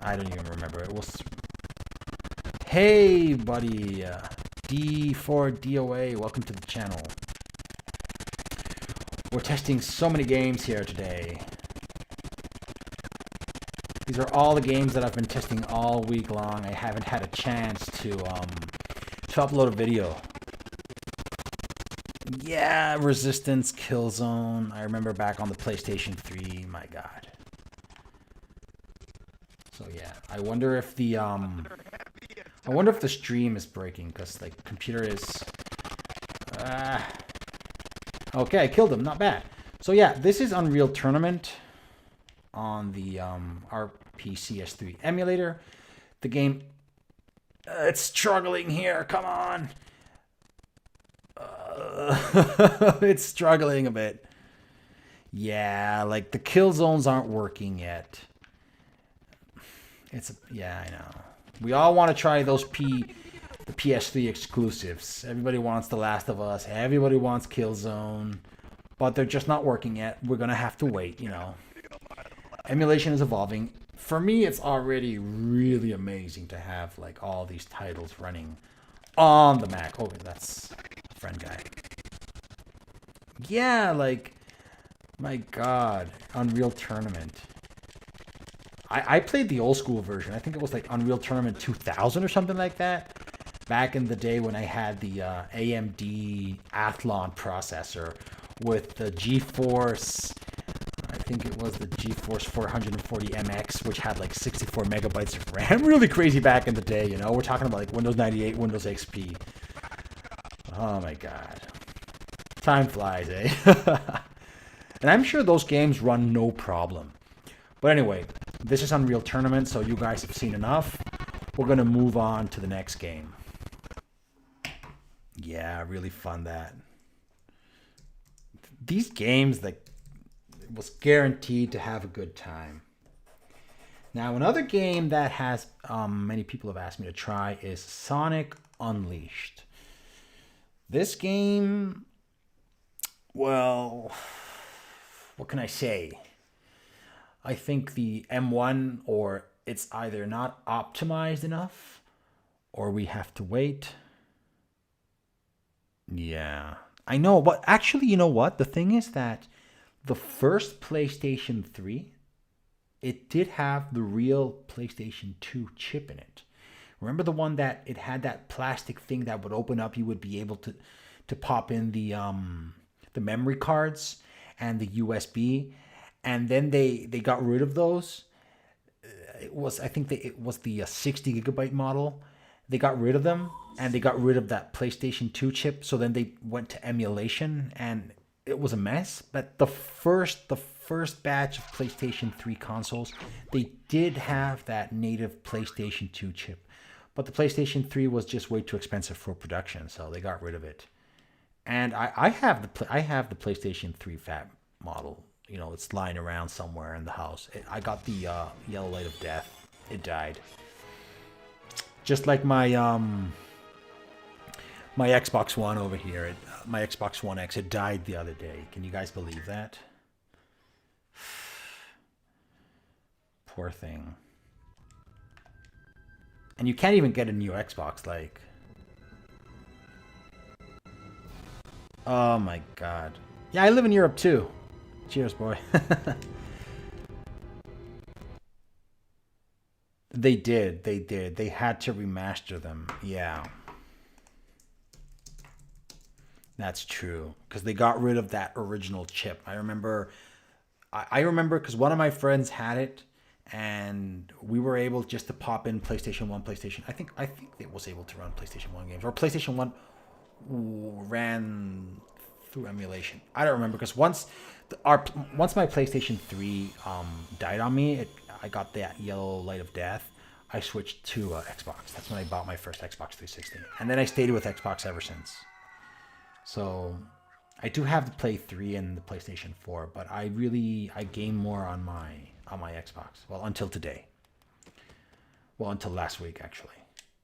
I don't even remember. It was... Hey, buddy. D4DOA, welcome to the channel. We're testing so many games here today. These are all the games that I've been testing all week long. I haven't had a chance to upload a video. Yeah, Resistance, Killzone. I remember back on the PlayStation 3. My God. So yeah, I wonder if the stream is breaking because like computer is. Okay, I killed him. Not bad. So yeah, this is Unreal Tournament on the RPCS3 emulator. The game, it's struggling here. Come on. It's struggling a bit. Yeah, like the kill zones aren't working yet. Yeah, I know. We all want to try those the PS3 exclusives. Everybody wants The Last of Us. Everybody wants Killzone. But they're just not working yet. We're going to have to wait, you know. Emulation is evolving. For me, it's already really amazing to have like all these titles running on the Mac. Oh, that's a friend guy. Yeah, like, my God, Unreal Tournament. I played the old school version. I think it was like Unreal Tournament 2000 or something like that. Back in the day when I had the AMD Athlon processor with the GeForce, I think it was the GeForce 440MX, which had like 64 megabytes of RAM. Really crazy back in the day, you know. We're talking about like Windows 98, Windows XP. Oh my God. Time flies, eh? And I'm sure those games run no problem. But anyway, this is Unreal Tournament, so you guys have seen enough. We're going to move on to the next game. Yeah, really fun that. These games, like, it was guaranteed to have a good time. Now, another game that has many people have asked me to try is Sonic Unleashed. This game, well, what can I say? I think the M1, or it's either not optimized enough, or we have to wait. Yeah, I know, but actually, you know what? The thing is that the first PlayStation 3, it did have the real PlayStation 2 chip in it. Remember the one that it had that plastic thing that would open up? You would be able to pop in the memory cards and the USB, and then they got rid of those. It was it was the 60 gigabyte model. They got rid of them, and they got rid of that PlayStation 2 chip. So then they went to emulation, and it was a mess. But the first batch of PlayStation 3 consoles, they did have that native PlayStation 2 chip. But the PlayStation 3 was just way too expensive for production, so they got rid of it. And I have the PlayStation 3 fat model. You know, it's lying around somewhere in the house. I got the Yellow Light of Death. It died. Just like my my Xbox One over here. My Xbox One X, it died the other day. Can you guys believe that? Poor thing. And you can't even get a new Xbox, like... Oh my God. Yeah, I live in Europe too. Cheers, boy. They did. They had to remaster them. Yeah. That's true. Because they got rid of that original chip. I remember because one of my friends had it, and we were able just to pop in PlayStation 1, I think it was able to run PlayStation 1 games. Or PlayStation 1 ran through emulation. I don't remember, because once my PlayStation 3 died on me, I got that Yellow Light of Death. I switched to Xbox. That's when I bought my first Xbox 360, and then I stayed with Xbox ever since. So I do have the Play 3 and the PlayStation 4, but I game more on my Xbox. Well, until today. Well, until last week actually.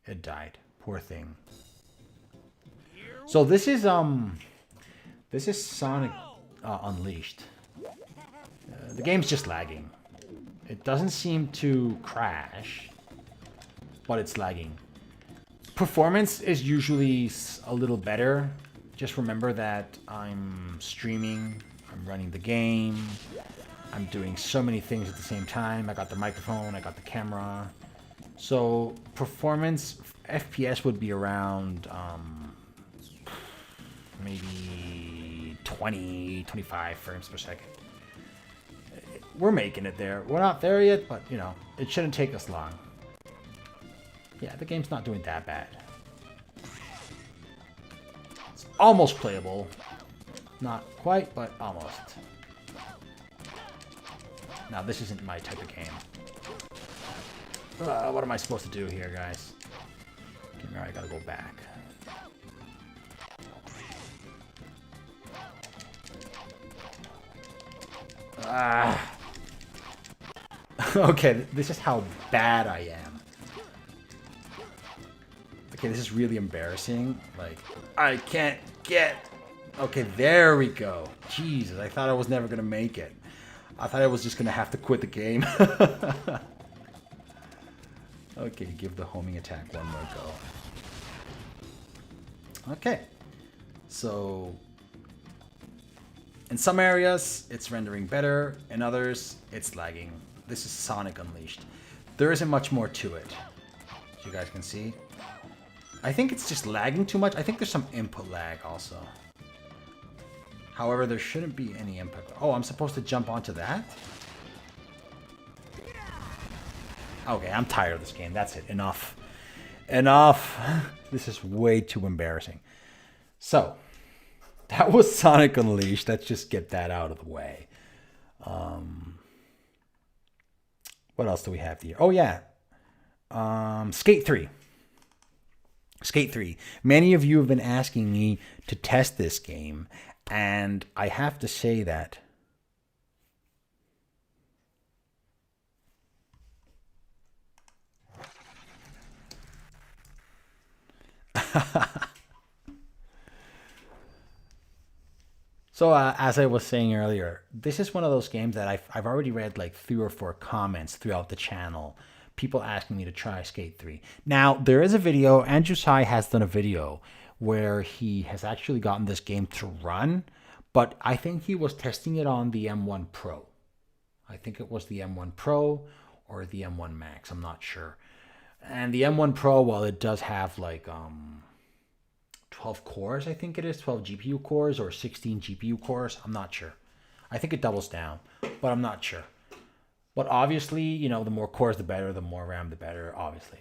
It died. Poor thing. So this is Sonic Unleashed. The game's just lagging. It doesn't seem to crash, but it's lagging. Performance is usually a little better. Just remember that I'm streaming, I'm running the game, I'm doing so many things at the same time. I got the microphone, I got the camera. So performance, FPS would be around maybe 20, 25 frames per second. We're making it there. We're not there yet, but, you know, it shouldn't take us long. Yeah, the game's not doing that bad. It's almost playable. Not quite, but almost. Now, this isn't my type of game. What am I supposed to do here, guys? Okay, I gotta go back. Okay, this is how bad I am. Okay, this is really embarrassing. Like, I can't get... Okay, there we go. Jesus, I thought I was never gonna make it. I thought I was just gonna have to quit the game. Okay, give the homing attack one more go. Okay, so in some areas it's rendering better, in others it's lagging. This is Sonic Unleashed. There isn't much more to it, as you guys can see. I think it's just lagging too much. I think there's some input lag also. However, there shouldn't be any input. Oh, I'm supposed to jump onto that? Okay, I'm tired of this game. That's it. Enough. Enough. This is way too embarrassing. So, that was Sonic Unleashed. Let's just get that out of the way. What else do we have here? Oh, yeah. Skate 3. Skate 3. Many of you have been asking me to test this game, and I have to say that So, as I was saying earlier, this is one of those games that I've already read like 3 or 4 comments throughout the channel. People asking me to try Skate 3. Now, there is a video, Andrew Sai has done a video where he has actually gotten this game to run, but I think he was testing it on the M1 Pro. I think it was the M1 Pro or the M1 Max, I'm not sure. And the M1 Pro, while it does have like 12 cores, I think it is, 12 GPU cores or 16 GPU cores. I'm not sure. I think it doubles down, but I'm not sure. But obviously, you know, the more cores, the better. The more RAM, the better, obviously.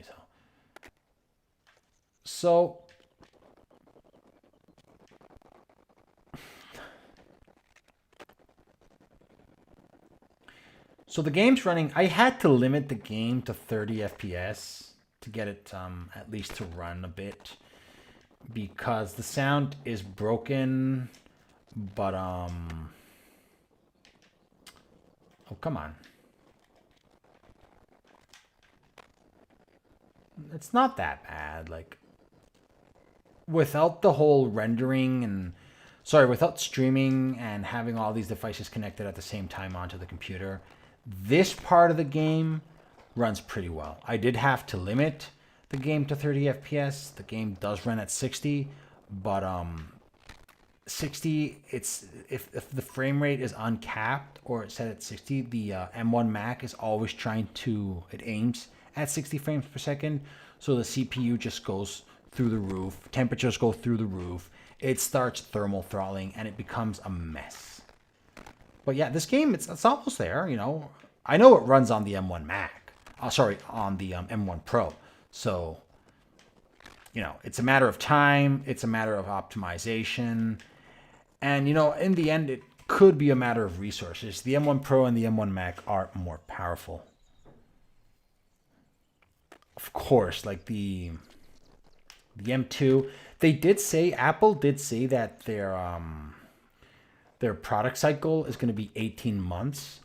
So the game's running. I had to limit the game to 30 FPS to get it at least to run a bit, because the sound is broken, but oh, come on. It's not that bad. Like, without the whole rendering and, sorry, without streaming and having all these devices connected at the same time onto the computer, this part of the game runs pretty well. I did have to limit the game to 30 FPS. The game does run at 60, but 60, it's if the frame rate is uncapped or it's set at 60, the M1 Mac is always trying to, it aims at 60 frames per second, so the CPU just goes through the roof, temperatures go through the roof, it starts thermal throttling, and it becomes a mess. But yeah, this game, it's almost there, you know. I know it runs on the M1 Mac, on the M1 Pro, so, you know, it's a matter of time, it's a matter of optimization, and, you know, in the end, it could be a matter of resources. The M1 Pro and the M1 Mac are more powerful. Of course, like the M2, they did say, Apple did say that their product cycle is going to be 18 months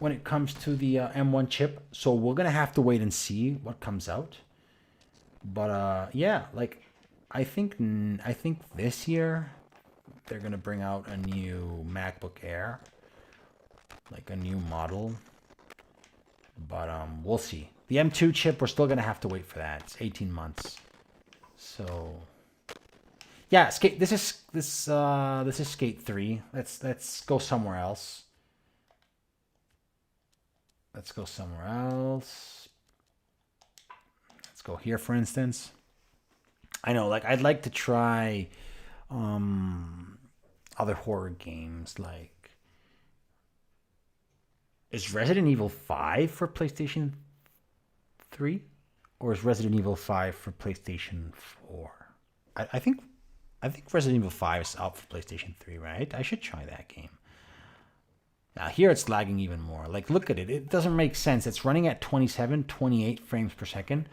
when it comes to the M1 chip. So we're going to have to wait and see what comes out. But yeah, like I think this year they're going to bring out a new MacBook Air, like a new model. But we'll see. The M2 chip, we're still going to have to wait for that. It's 18 months. So yeah, Skate. This is Skate 3. Let's go somewhere else. Let's go somewhere else. Let's go here, for instance. I know, like, I'd like to try Other horror games like, is Resident Evil 5 for PlayStation 3? Or is Resident Evil 5 for PlayStation 4? I think Resident Evil 5 is out for PlayStation 3, right? I should try that game. Now here it's lagging even more. Like, look at it. It doesn't make sense. It's running at 27, 28 frames per second,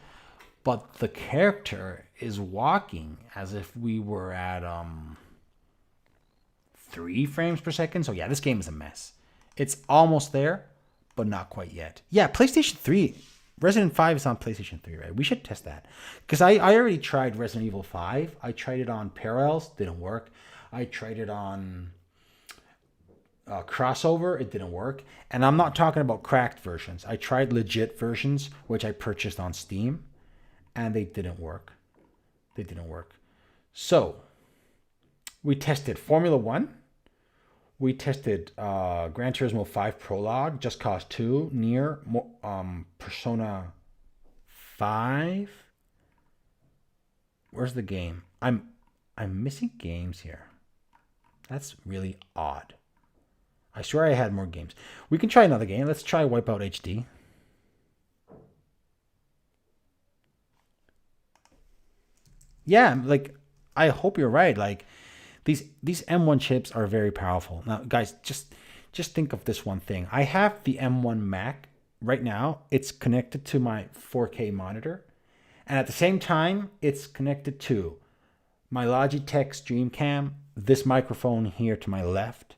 but the character is walking as if we were at 3 frames per second. So yeah, this game is a mess. It's almost there, but not quite yet. Yeah, PlayStation 3. Resident 5 is on PlayStation 3, right? We should test that. Because I already tried Resident Evil 5. I tried it on Parallels. Didn't work. I tried it on Crossover. It didn't work. And I'm not talking about cracked versions. I tried legit versions, which I purchased on Steam. And they didn't work. They didn't work. So, we tested Formula 1. We tested Gran Turismo 5 Prologue, Just Cause 2, NIER, Persona 5. Where's the game? I'm missing games here. That's really odd. I swear I had more games. We can try another game. Let's try Wipeout HD. Yeah, like, I hope you're right. Like, these M1 chips are very powerful. Now, guys, just think of this one thing. I have the M1 Mac right now. It's connected to my 4K monitor. And at the same time, it's connected to my Logitech StreamCam, this microphone here to my left.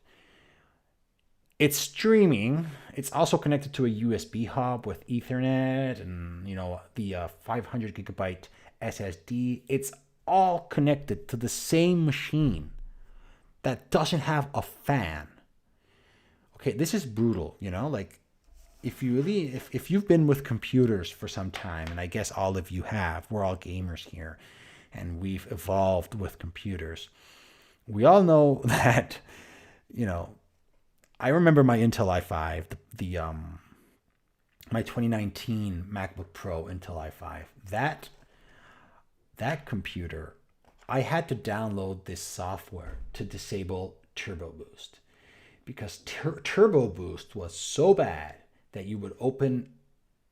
It's streaming. It's also connected to a USB hub with Ethernet and, you know, the 500 gigabyte SSD. It's all connected to the same machine that doesn't have a fan. Okay, this is brutal, you know, like, if you've been with computers for some time, and I guess all of you have, we're all gamers here, and we've evolved with computers. We all know that, you know, I remember my Intel i5, my 2019 MacBook Pro Intel i5. That computer, I had to download this software to disable Turbo Boost, because Turbo Boost was so bad that you would open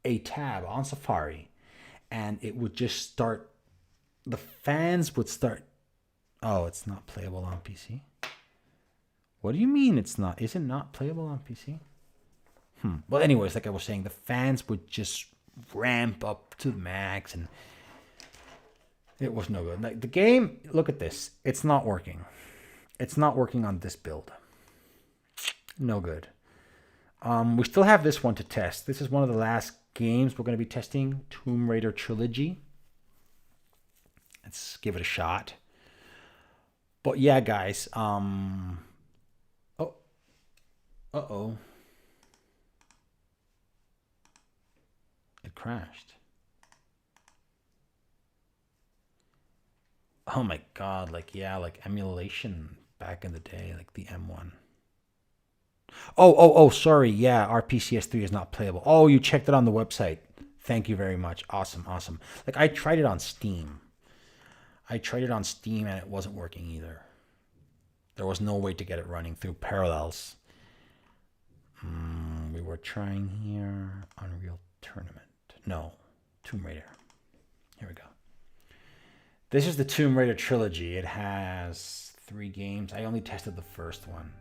a tab on Safari and it would just start, the fans would start. Oh, it's not playable on PC? What do you mean it's not? Is it not playable on PC? Well, anyways, like I was saying, the fans would just ramp up to the max and it was no good. Like, the game, look at this. It's not working. It's not working on this build. No good. We still have this one to test. This is one of the last games we're going to be testing. Tomb Raider Trilogy. Let's give it a shot. But yeah, guys. Uh-oh. It crashed. Oh my god, like, yeah, like emulation back in the day, like the M1. Oh, sorry, yeah, RPCS3 is not playable. Oh, you checked it on the website. Thank you very much. Awesome. Like, I tried it on Steam. And it wasn't working either. There was no way to get it running through Parallels. We were trying here, Unreal Tournament. No, Tomb Raider. Here we go. This is the Tomb Raider Trilogy. It has 3 games. I only tested the first one.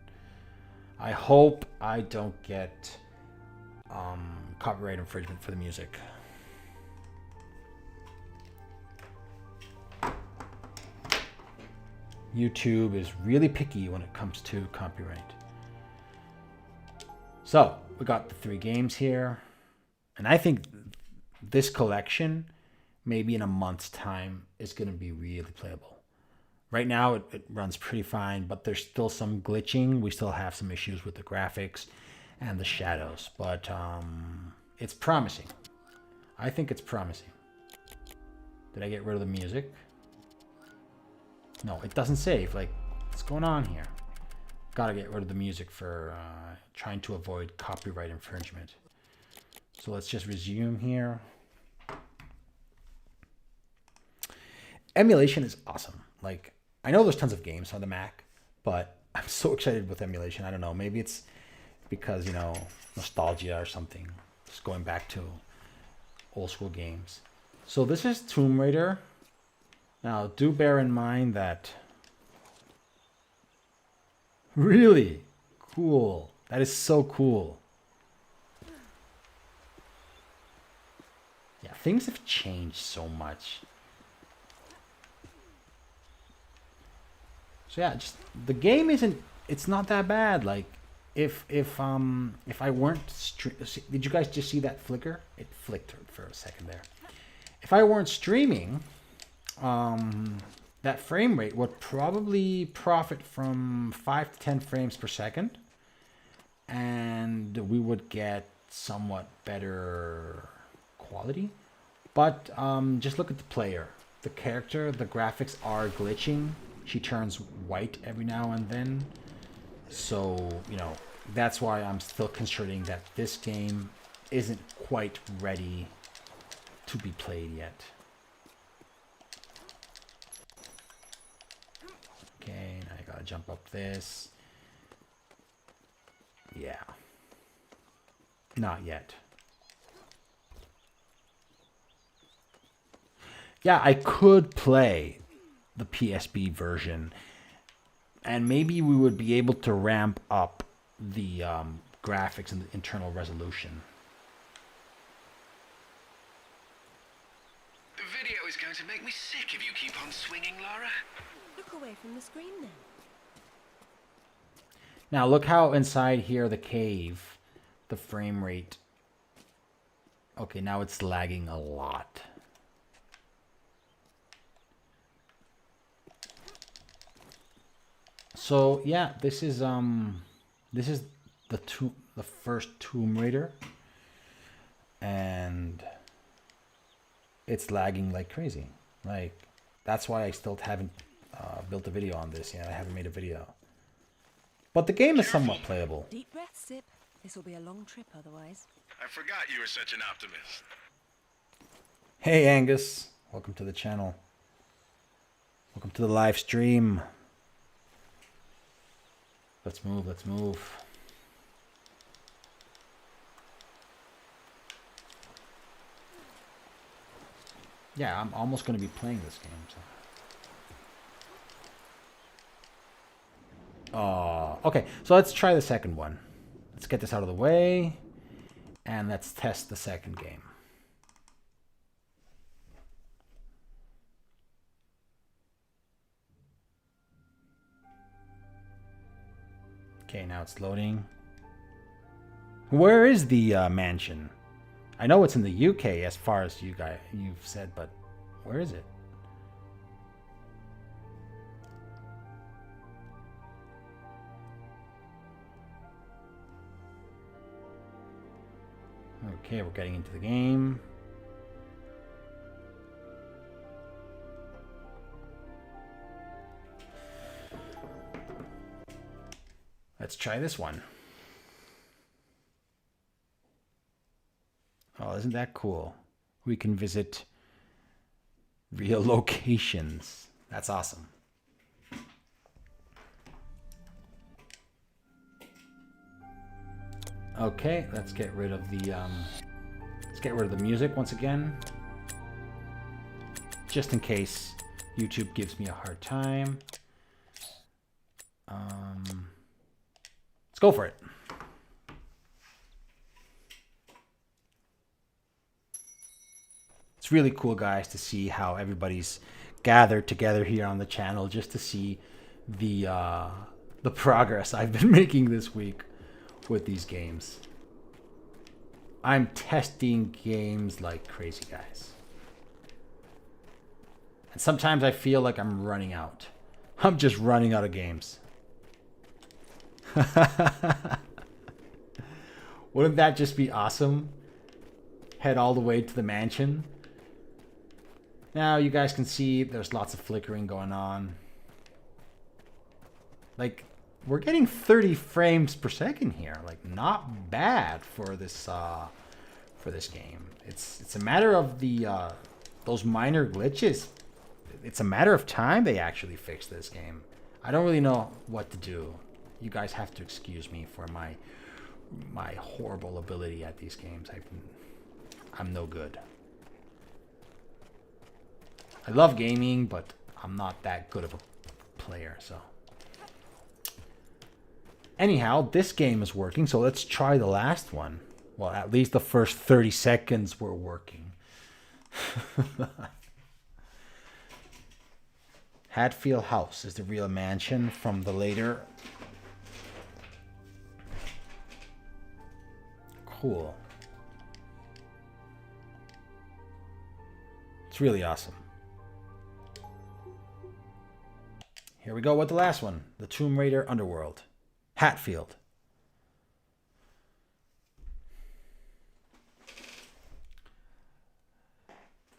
I hope I don't get copyright infringement for the music. YouTube is really picky when it comes to copyright. So, we got the 3 games here. And I think this collection, maybe in a month's time, is going to be really playable. Right now, it runs pretty fine, but there's still some glitching. We still have some issues with the graphics and the shadows, but it's promising. I think it's promising. Did I get rid of the music? No, it doesn't save. Like, what's going on here? Gotta get rid of the music for trying to avoid copyright infringement. So let's just resume here. Emulation is awesome. Like, I know there's tons of games on the Mac, but I'm so excited with emulation. I don't know. Maybe it's because, you know, nostalgia or something. Just going back to old school games. So this is Tomb Raider. Now, do bear in mind that... Really cool. That is so cool. Yeah, things have changed so much. So yeah, just the game isn't. It's not that bad. Like, if I weren't, did you guys just see that flicker? It flicked for a second there. If I weren't streaming, that frame rate would probably profit from 5 to 10 frames per second, and we would get somewhat better quality. But just look at the player, the character, the graphics are glitching. She turns white every now and then. So, you know, that's why I'm still considering that this game isn't quite ready to be played yet. Okay, now I gotta jump up this. Yeah. Not yet. Yeah, I could play the PSP version, and maybe we would be able to ramp up the graphics and the internal resolution. The video is going to make me sick if you keep on swinging, Lara. Look away from the screen then. Now look how inside here, the cave, the frame rate. Okay, now it's lagging a lot. So yeah, this is the first Tomb Raider, and it's lagging like crazy. Like, that's why I still haven't built a video on this. You know, I haven't made a video. But the game is somewhat playable. Deep breath, Sip. This will be a long trip otherwise. I forgot you were such an optimist. Hey Angus, welcome to the channel. Welcome to the live stream. Let's move, let's move. Yeah, I'm almost going to be playing this game. So. Okay, so let's try the second one. Let's get this out of the way, and let's test the second game. Okay, now it's loading. Where is the mansion? I know it's in the UK as far as you've said, but where is it? Okay, we're getting into the game. Let's try this one. Oh, isn't that cool? We can visit real locations. That's awesome. Okay, let's get rid of the music once again, just in case YouTube gives me a hard time. Let's go for it. It's really cool, guys, to see how everybody's gathered together here on the channel just to see the progress I've been making this week with these games. I'm testing games like crazy, guys. And sometimes I feel like I'm running out. I'm just running out of games. Wouldn't that just be awesome? Head all the way to the mansion. Now you guys can see there's lots of flickering going on. Like, we're getting 30 frames per second here. Like, not bad for this game. It's a matter of the those minor glitches. it's a matter of time they actually fix this game. I don't really know what to do. You guys have to excuse me for my horrible ability at these games. I'm no good. I love gaming, but I'm not that good of a player, so. Anyhow, this game is working, so let's try the last one. Well, at least the first 30 seconds were working. Hatfield House is the real mansion from the later. Cool. It's really awesome. Here we go with the last one. The Tomb Raider Underworld. Hatfield.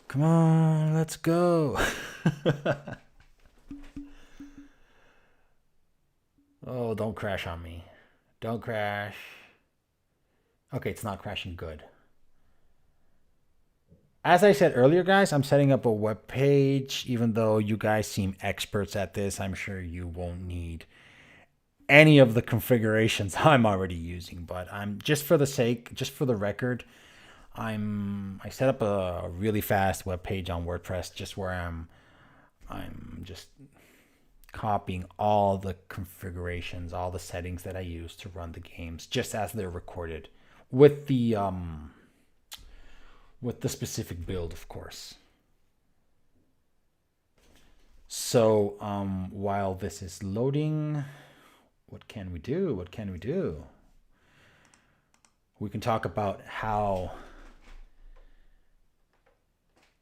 Come on, let's go. Oh, don't crash on me. Don't crash. Okay, it's not crashing. Good. As I said earlier, guys, I'm setting up a web page. Even though you guys seem experts at this, I'm sure you won't need any of the configurations I'm already using. But I'm just for the record, I set up a really fast web page on WordPress, just where I'm just copying all the configurations, all the settings that I use to run the games, just as they're recorded, with the specific build, of course. So while this is loading, what can we do? What can we do? We can talk about how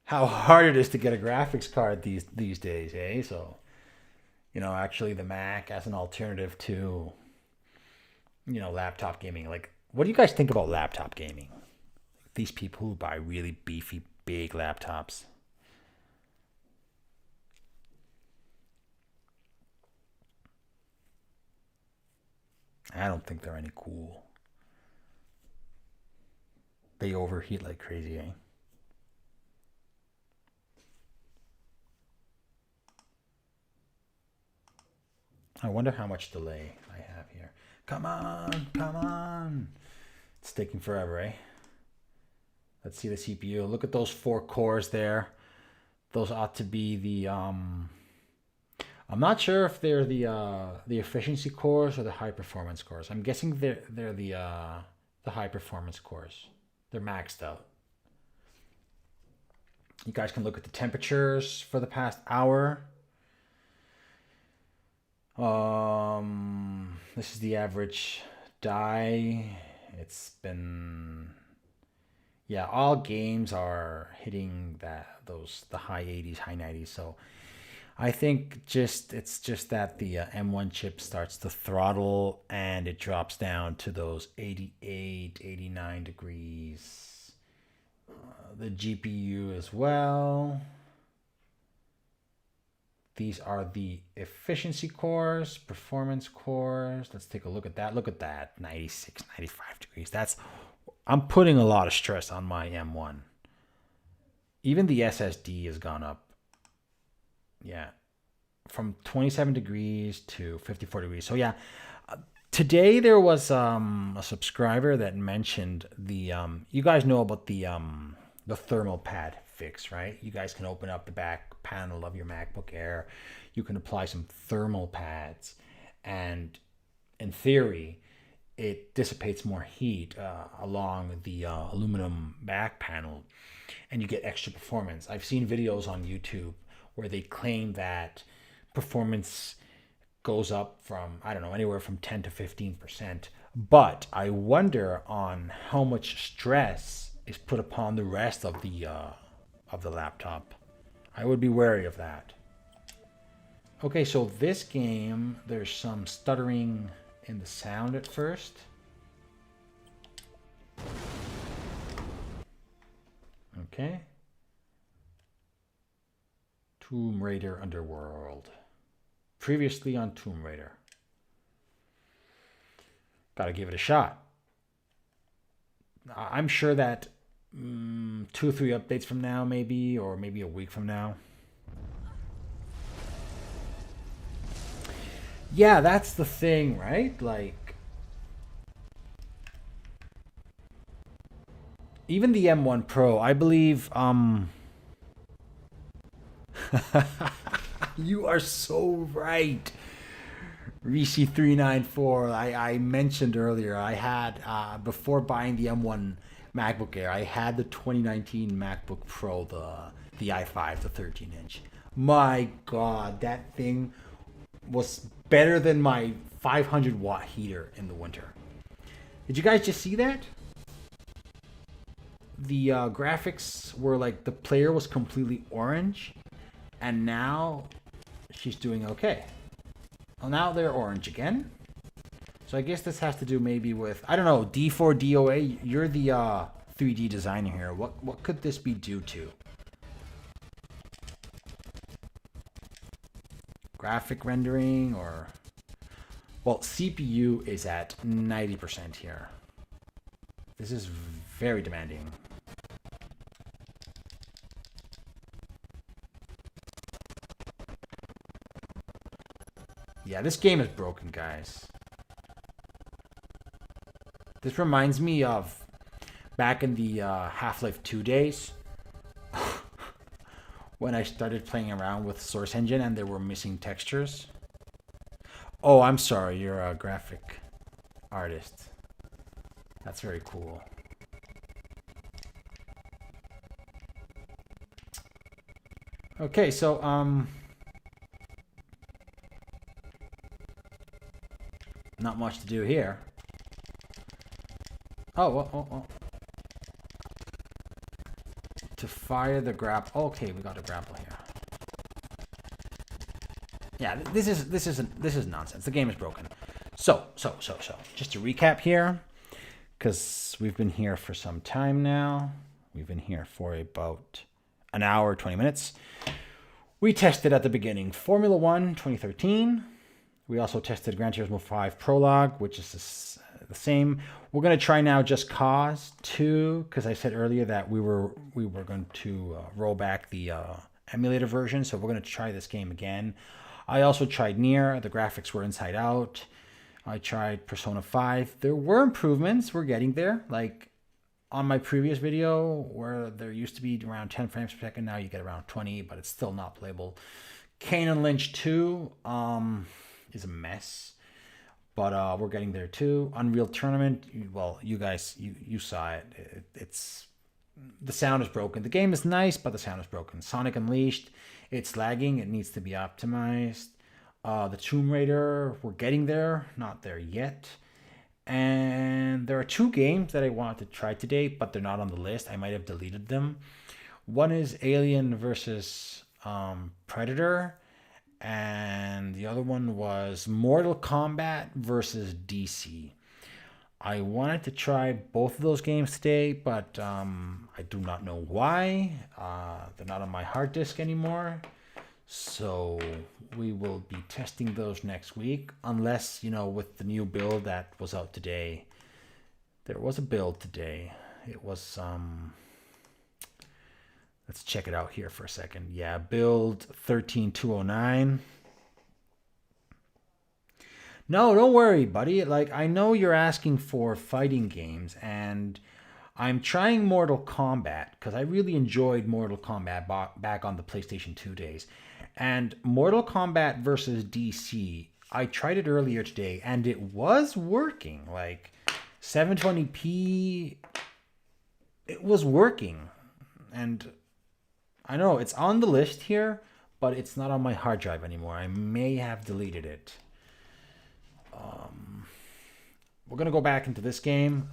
hard it is to get a graphics card these days, eh? So, actually the Mac as an alternative to, laptop gaming. Like, what do you guys think about laptop gaming? These people who buy really beefy, big laptops. I don't think they're any cool. They overheat like crazy, eh? I wonder how much delay I have here. Come on, come on. It's taking forever, eh? Let's see the CPU. Look at those 4 cores there. Those ought to be the I'm not sure if they're the efficiency cores or the high performance cores. I'm guessing they're the high performance cores. They're maxed out. You guys can look at the temperatures for the past hour. This is the average die. It's been, yeah, all games are hitting the high 80s, high 90s. So I think it's just that the M1 chip starts to throttle and it drops down to those 88, 89 degrees. The GPU as well. These are the efficiency cores, performance cores. Let's take a look at that. Look at that, 96, 95 degrees. I'm putting a lot of stress on my M1. Even the SSD has gone up. Yeah, from 27 degrees to 54 degrees. So yeah, today there was a subscriber that mentioned the you guys know about the thermal pad fix, right? You guys can open up the back panel of your MacBook Air. You can apply some thermal pads, and in theory, it dissipates more heat along the aluminum back panel, and you get extra performance. I've seen videos on YouTube where they claim that performance goes up from, I don't know, anywhere from 10 to 15%. But I wonder on how much stress is put upon the rest of the laptop. I would be wary of that. Okay, so this game, there's some stuttering in the sound at first. Okay. Tomb Raider Underworld. Previously on Tomb Raider. Gotta give it a shot. I'm sure that 2 or 3 updates from now, maybe, or maybe a week from now, Yeah, that's the thing, right? Like, even the M1 Pro, I believe, you are so right. Rishi394, I mentioned earlier, I had, before buying the M1 MacBook Air, I had the 2019 MacBook Pro, the i5, the 13 inch. My God, that thing was better than my 500 watt heater in the winter. Did you guys just see that? The graphics were like the player was completely orange, and now she's doing okay. Well, now they're orange again. So I guess this has to do maybe with, I don't know, D4DOA. You're the 3D designer here. What could this be due to? Graphic rendering or... Well, CPU is at 90% here. This is very demanding. Yeah, this game is broken, guys. This reminds me of back in the Half-Life 2 days when I started playing around with Source Engine and there were missing textures. Oh, I'm sorry, you're a graphic artist. That's very cool. Okay, so not much to do here. Oh. To fire the grapple. Okay, we got a grapple here. Yeah, this is nonsense. The game is broken. So, just to recap here, because we've been here for some time now. We've been here for about an hour, 20 minutes. We tested at the beginning Formula 1 2013. We also tested Gran Turismo 5 Prologue, which is the same. We're going to try now Just Cause 2, because I said earlier that we were going to roll back the emulator version, so we're going to try this game again. I also tried NIER. The graphics were inside out. I tried Persona 5. There were improvements. We're getting there. Like on my previous video, where there used to be around 10 frames per second, now you get around 20, but it's still not playable. Kayne and Lynch 2 is a mess. But we're getting there too. Unreal Tournament, well, you guys, you saw it. It's the sound is broken. The game is nice, but the sound is broken. Sonic Unleashed, it's lagging. It needs to be optimized. The Tomb Raider, we're getting there. Not there yet. And there are two games that I wanted to try today, but they're not on the list. I might have deleted them. One is Alien versus Predator. And the other one was Mortal Kombat versus DC. I wanted to try both of those games today, but I do not know why. They're not on my hard disk anymore. So we will be testing those next week, unless, with the new build that was out today. There was a build today. It was... Let's check it out here for a second. Yeah, build 13209. No, don't worry, buddy. Like, I know you're asking for fighting games, and I'm trying Mortal Kombat because I really enjoyed Mortal Kombat back on the PlayStation 2 days. And Mortal Kombat versus DC, I tried it earlier today, and it was working. Like, 720p, it was working. And I know it's on the list here, but it's not on my hard drive anymore. I may have deleted it. We're going to go back into this game.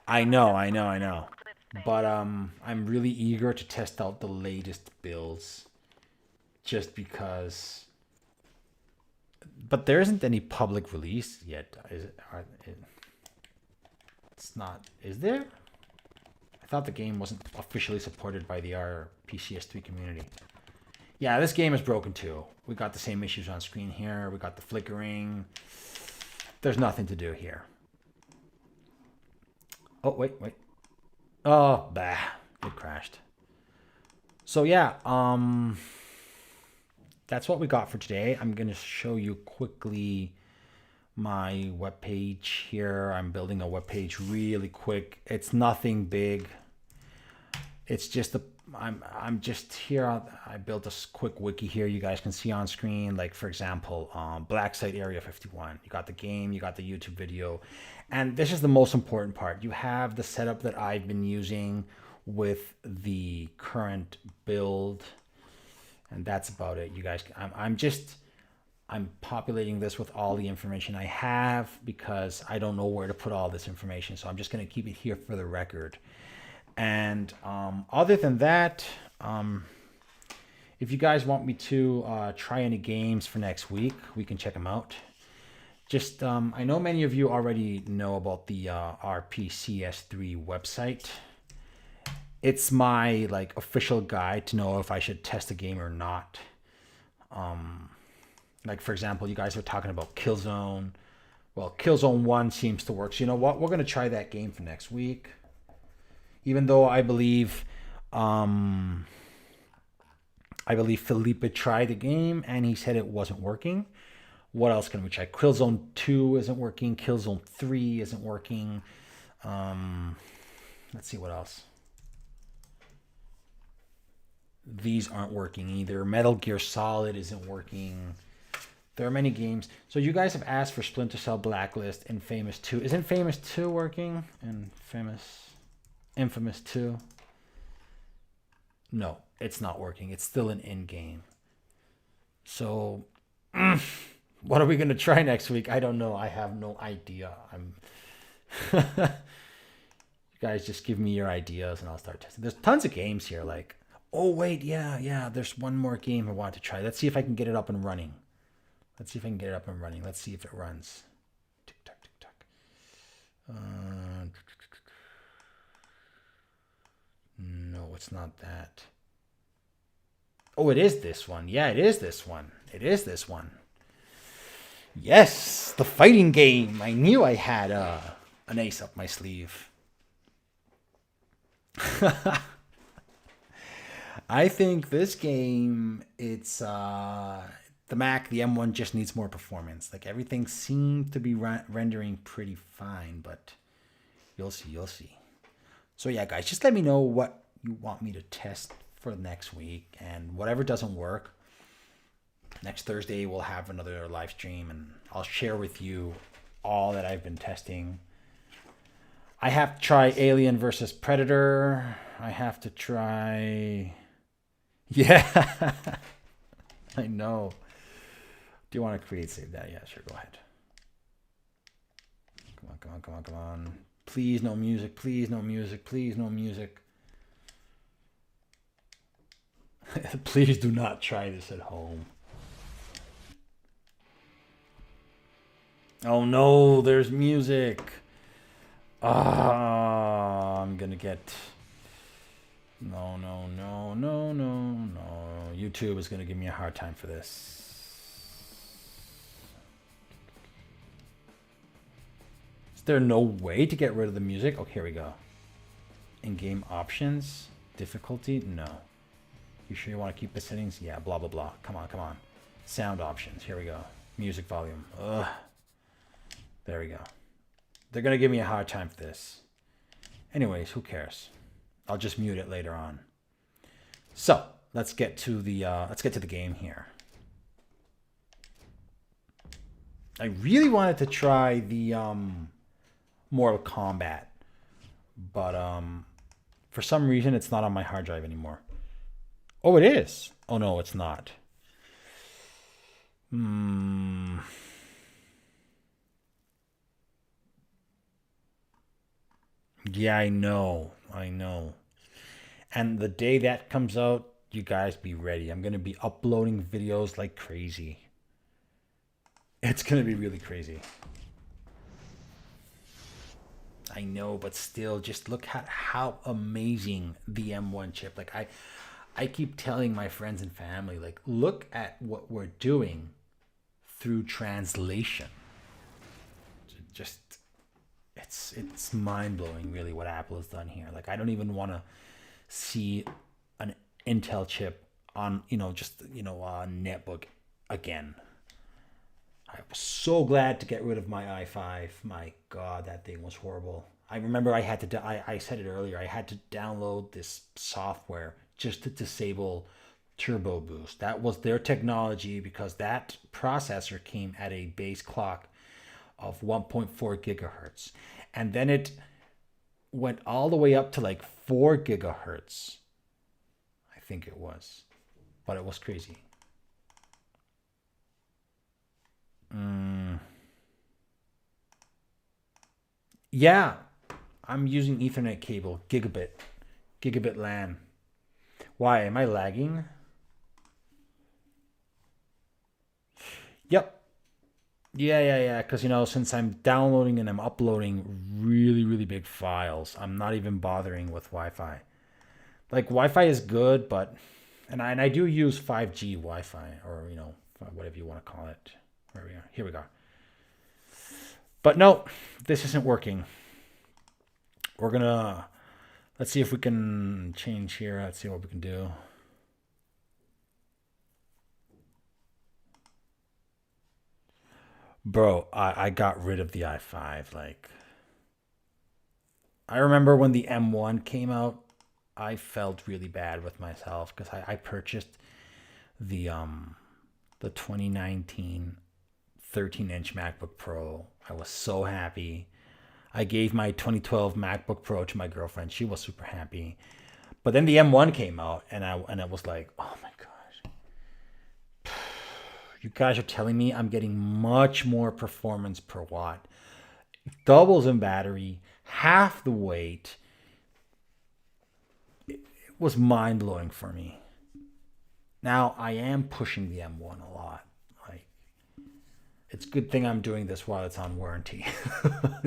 I know. But I'm really eager to test out the latest builds. Just because... But there isn't any public release yet. It's not... Is there? I thought the game wasn't officially supported by the RPCS3 community. Yeah, this game is broken too. We got the same issues on screen here. We got the flickering. There's nothing to do here. Oh, wait. Oh, bah. It crashed. So yeah, that's what we got for today. I'm going to show you quickly my webpage here. I'm building a webpage really quick. It's nothing big. It's just I'm just here. I built a quick wiki here. You guys can see on screen, like for example, Black Site Area 51. You got the game, you got the YouTube video, and this is the most important part. You have the setup that I've been using with the current build, and that's about it. You guys, I'm populating this with all the information I have because I don't know where to put all this information. So I'm just going to keep it here for the record. And other than that, if you guys want me to try any games for next week, we can check them out. Just, I know many of you already know about the RPCS3 website. It's my like official guide to know if I should test a game or not. Like for example, you guys are talking about Killzone. Well, Killzone 1 seems to work. So you know what? We're going to try that game for next week. Even though I believe Felipe tried the game and he said it wasn't working. What else can we check? Killzone 2 isn't working. Killzone 3 isn't working. Let's see what else. These aren't working either. Metal Gear Solid isn't working. There are many games. So you guys have asked for Splinter Cell Blacklist, Infamous 2. Is Infamous 2 working? Infamous 2. No, it's not working. It's still an in-game. So, what are we going to try next week? I don't know. I have no idea. You guys just give me your ideas and I'll start testing. There's tons of games here. Like, oh, wait, yeah. There's one more game I want to try. Let's see if I can get it up and running. Let's see if it runs. Tick-tock, tick-tock. No, it's not that. Oh, it is this one. Yeah, it is this one. Yes, the fighting game. I knew I had an ace up my sleeve. I think this game, it's the Mac, the M1 just needs more performance. Like everything seemed to be rendering pretty fine, but you'll see. So yeah, guys, just let me know what you want me to test for next week, and whatever doesn't work, next Thursday we'll have another live stream and I'll share with you all that I've been testing. I have to try Alien versus Predator. I have to try... Yeah, I know. Do you want to create save that? Yeah, sure, go ahead. Come on. Please no music, please no music. Please do not try this at home. Oh no, there's music. I'm gonna get... No. YouTube is gonna give me a hard time for this. Is there no way to get rid of the music? Oh, here we go. In-game options. Difficulty? No. You sure you want to keep the settings? Yeah, blah, blah, blah. Come on. Sound options. Here we go. Music volume. Ugh. There we go. They're going to give me a hard time for this. Anyways, who cares? I'll just mute it later on. So, let's get to the game here. I really wanted to try the Mortal Kombat, but for some reason it's not on my hard drive anymore. Oh, it is. Oh no, it's not. Yeah, I know. And the day that comes out, you guys be ready. I'm going to be uploading videos like crazy. It's going to be really crazy. I know, but still, just look at how amazing the M1 chip. Like I keep telling my friends and family, like, look at what we're doing through translation. Just, it's mind blowing, really, what Apple has done here. Like, I don't even want to see an Intel chip on, a netbook again. I was so glad to get rid of my i5. My God, that thing was horrible. I remember I had to, I said it earlier, I had to download this software just to disable Turbo Boost. That was their technology because that processor came at a base clock of 1.4 gigahertz. And then it went all the way up to like 4 gigahertz. I think it was. But it was crazy. Yeah, I'm using Ethernet cable, gigabit LAN. Why am I lagging? Yep. Yeah. Because since I'm downloading and I'm uploading really, really big files, I'm not even bothering with Wi-Fi. Like Wi-Fi is good, but and I do use 5G Wi-Fi, or whatever you want to call it. Where we are. Here we go. But no, this isn't working. Let's see if we can change here. Let's see what we can do. Bro, I got rid of the i5. Like, I remember when the M1 came out, I felt really bad with myself because I purchased the 2019 13-inch MacBook Pro. I was so happy. I gave my 2012 MacBook Pro to my girlfriend. She was super happy. But then the M1 came out, and I was like, oh my gosh. You guys are telling me I'm getting much more performance per watt. Doubles in battery, half the weight. It was mind-blowing for me. Now, I am pushing the M1 a lot. It's a good thing I'm doing this while it's on warranty,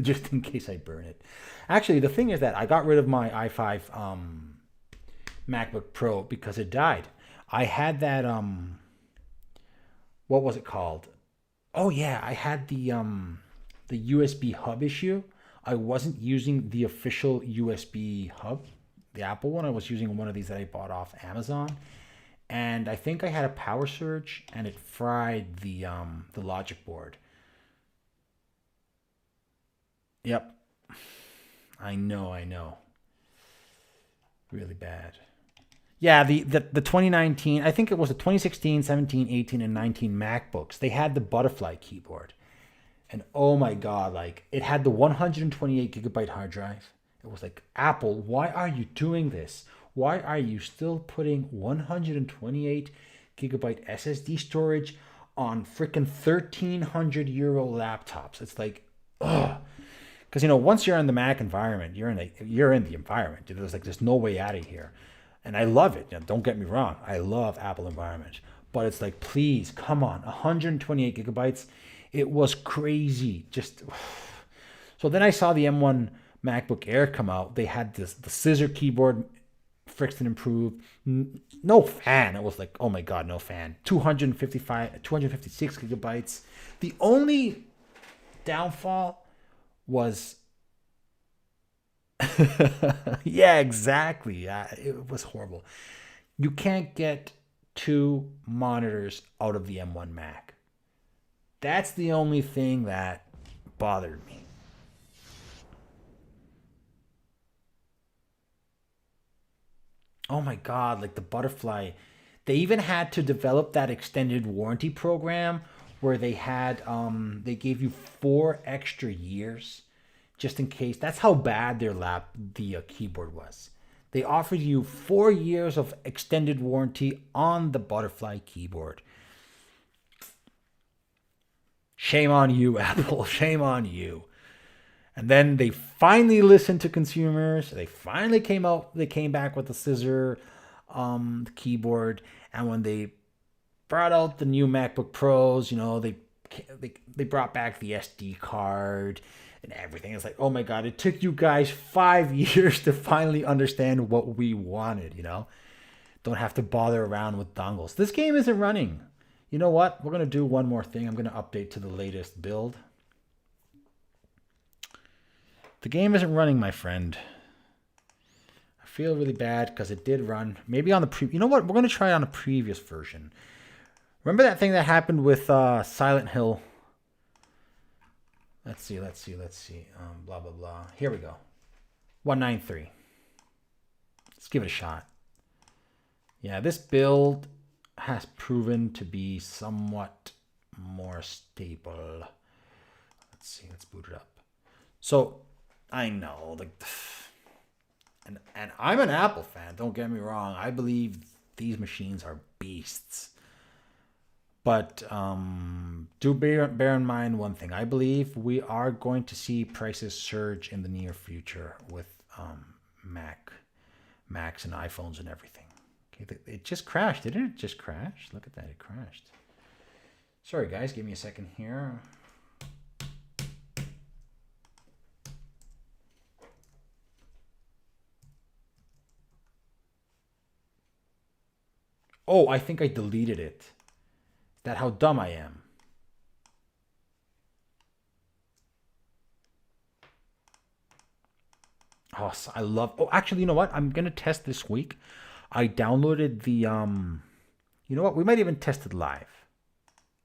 just in case I burn it. Actually, the thing is that I got rid of my i5 MacBook Pro because it died. I had that, what was it called? Oh yeah, I had the USB hub issue. I wasn't using the official USB hub, the Apple one. I was using one of these that I bought off Amazon. And I think I had a power surge, and it fried the logic board. Yep. I know. Really bad. Yeah, the 2019, I think it was the 2016, 17, 18, and 19 MacBooks. They had the butterfly keyboard. And oh my God, like, it had the 128 gigabyte hard drive. It was like, Apple, why are you doing this? Why are you still putting 128 gigabyte SSD storage on freaking 1,300 euro laptops? It's like, ugh. Because once you're in the Mac environment, you're in the environment. There's no way out of here, and I love it. Don't get me wrong, I love Apple environment, but it's like, please, come on, 128 gigabytes. It was crazy. Just so then I saw the M1 MacBook Air come out. They had the scissor keyboard. Fixed and improved. No fan. It was like, oh my God, no fan. 256 gigabytes. The only downfall was, yeah, exactly. Yeah, it was horrible. You can't get 2 monitors out of the M1 Mac. That's the only thing that bothered me. Oh my God, like the butterfly. They even had to develop that extended warranty program where they gave you 4 extra years just in case. That's how bad the keyboard was. They offered you 4 years of extended warranty on the butterfly keyboard. Shame on you, Apple. Shame on you. And then they finally listened to consumers. They finally came back with the scissor keyboard. And when they brought out the new MacBook Pros, they brought back the SD card and everything. It's like, oh my God, it took you guys 5 years to finally understand what we wanted, Don't have to bother around with dongles. This game isn't running. You know what? We're going to do one more thing. I'm going to update to the latest build. The game isn't running, my friend. I feel really bad because it did run. Maybe on the you know what? We're going to try it on a previous version. Remember that thing that happened with Silent Hill? Let's see. Blah, blah, blah. Here we go. 193. Let's give it a shot. Yeah, this build has proven to be somewhat more stable. Let's see. Let's boot it up. So, I know, like, and I'm an Apple fan. Don't get me wrong. I believe these machines are beasts. But do bear in mind one thing. I believe we are going to see prices surge in the near future with Macs and iPhones and everything. Okay, it just crashed, didn't it? Just crashed. Look at that, it crashed. Sorry, guys. Give me a second here. Oh, I think I deleted it. Is that how dumb I am? Oh, I love... Oh, actually, you know what? I'm going to test this week. I downloaded the... You know what? We might even test it live.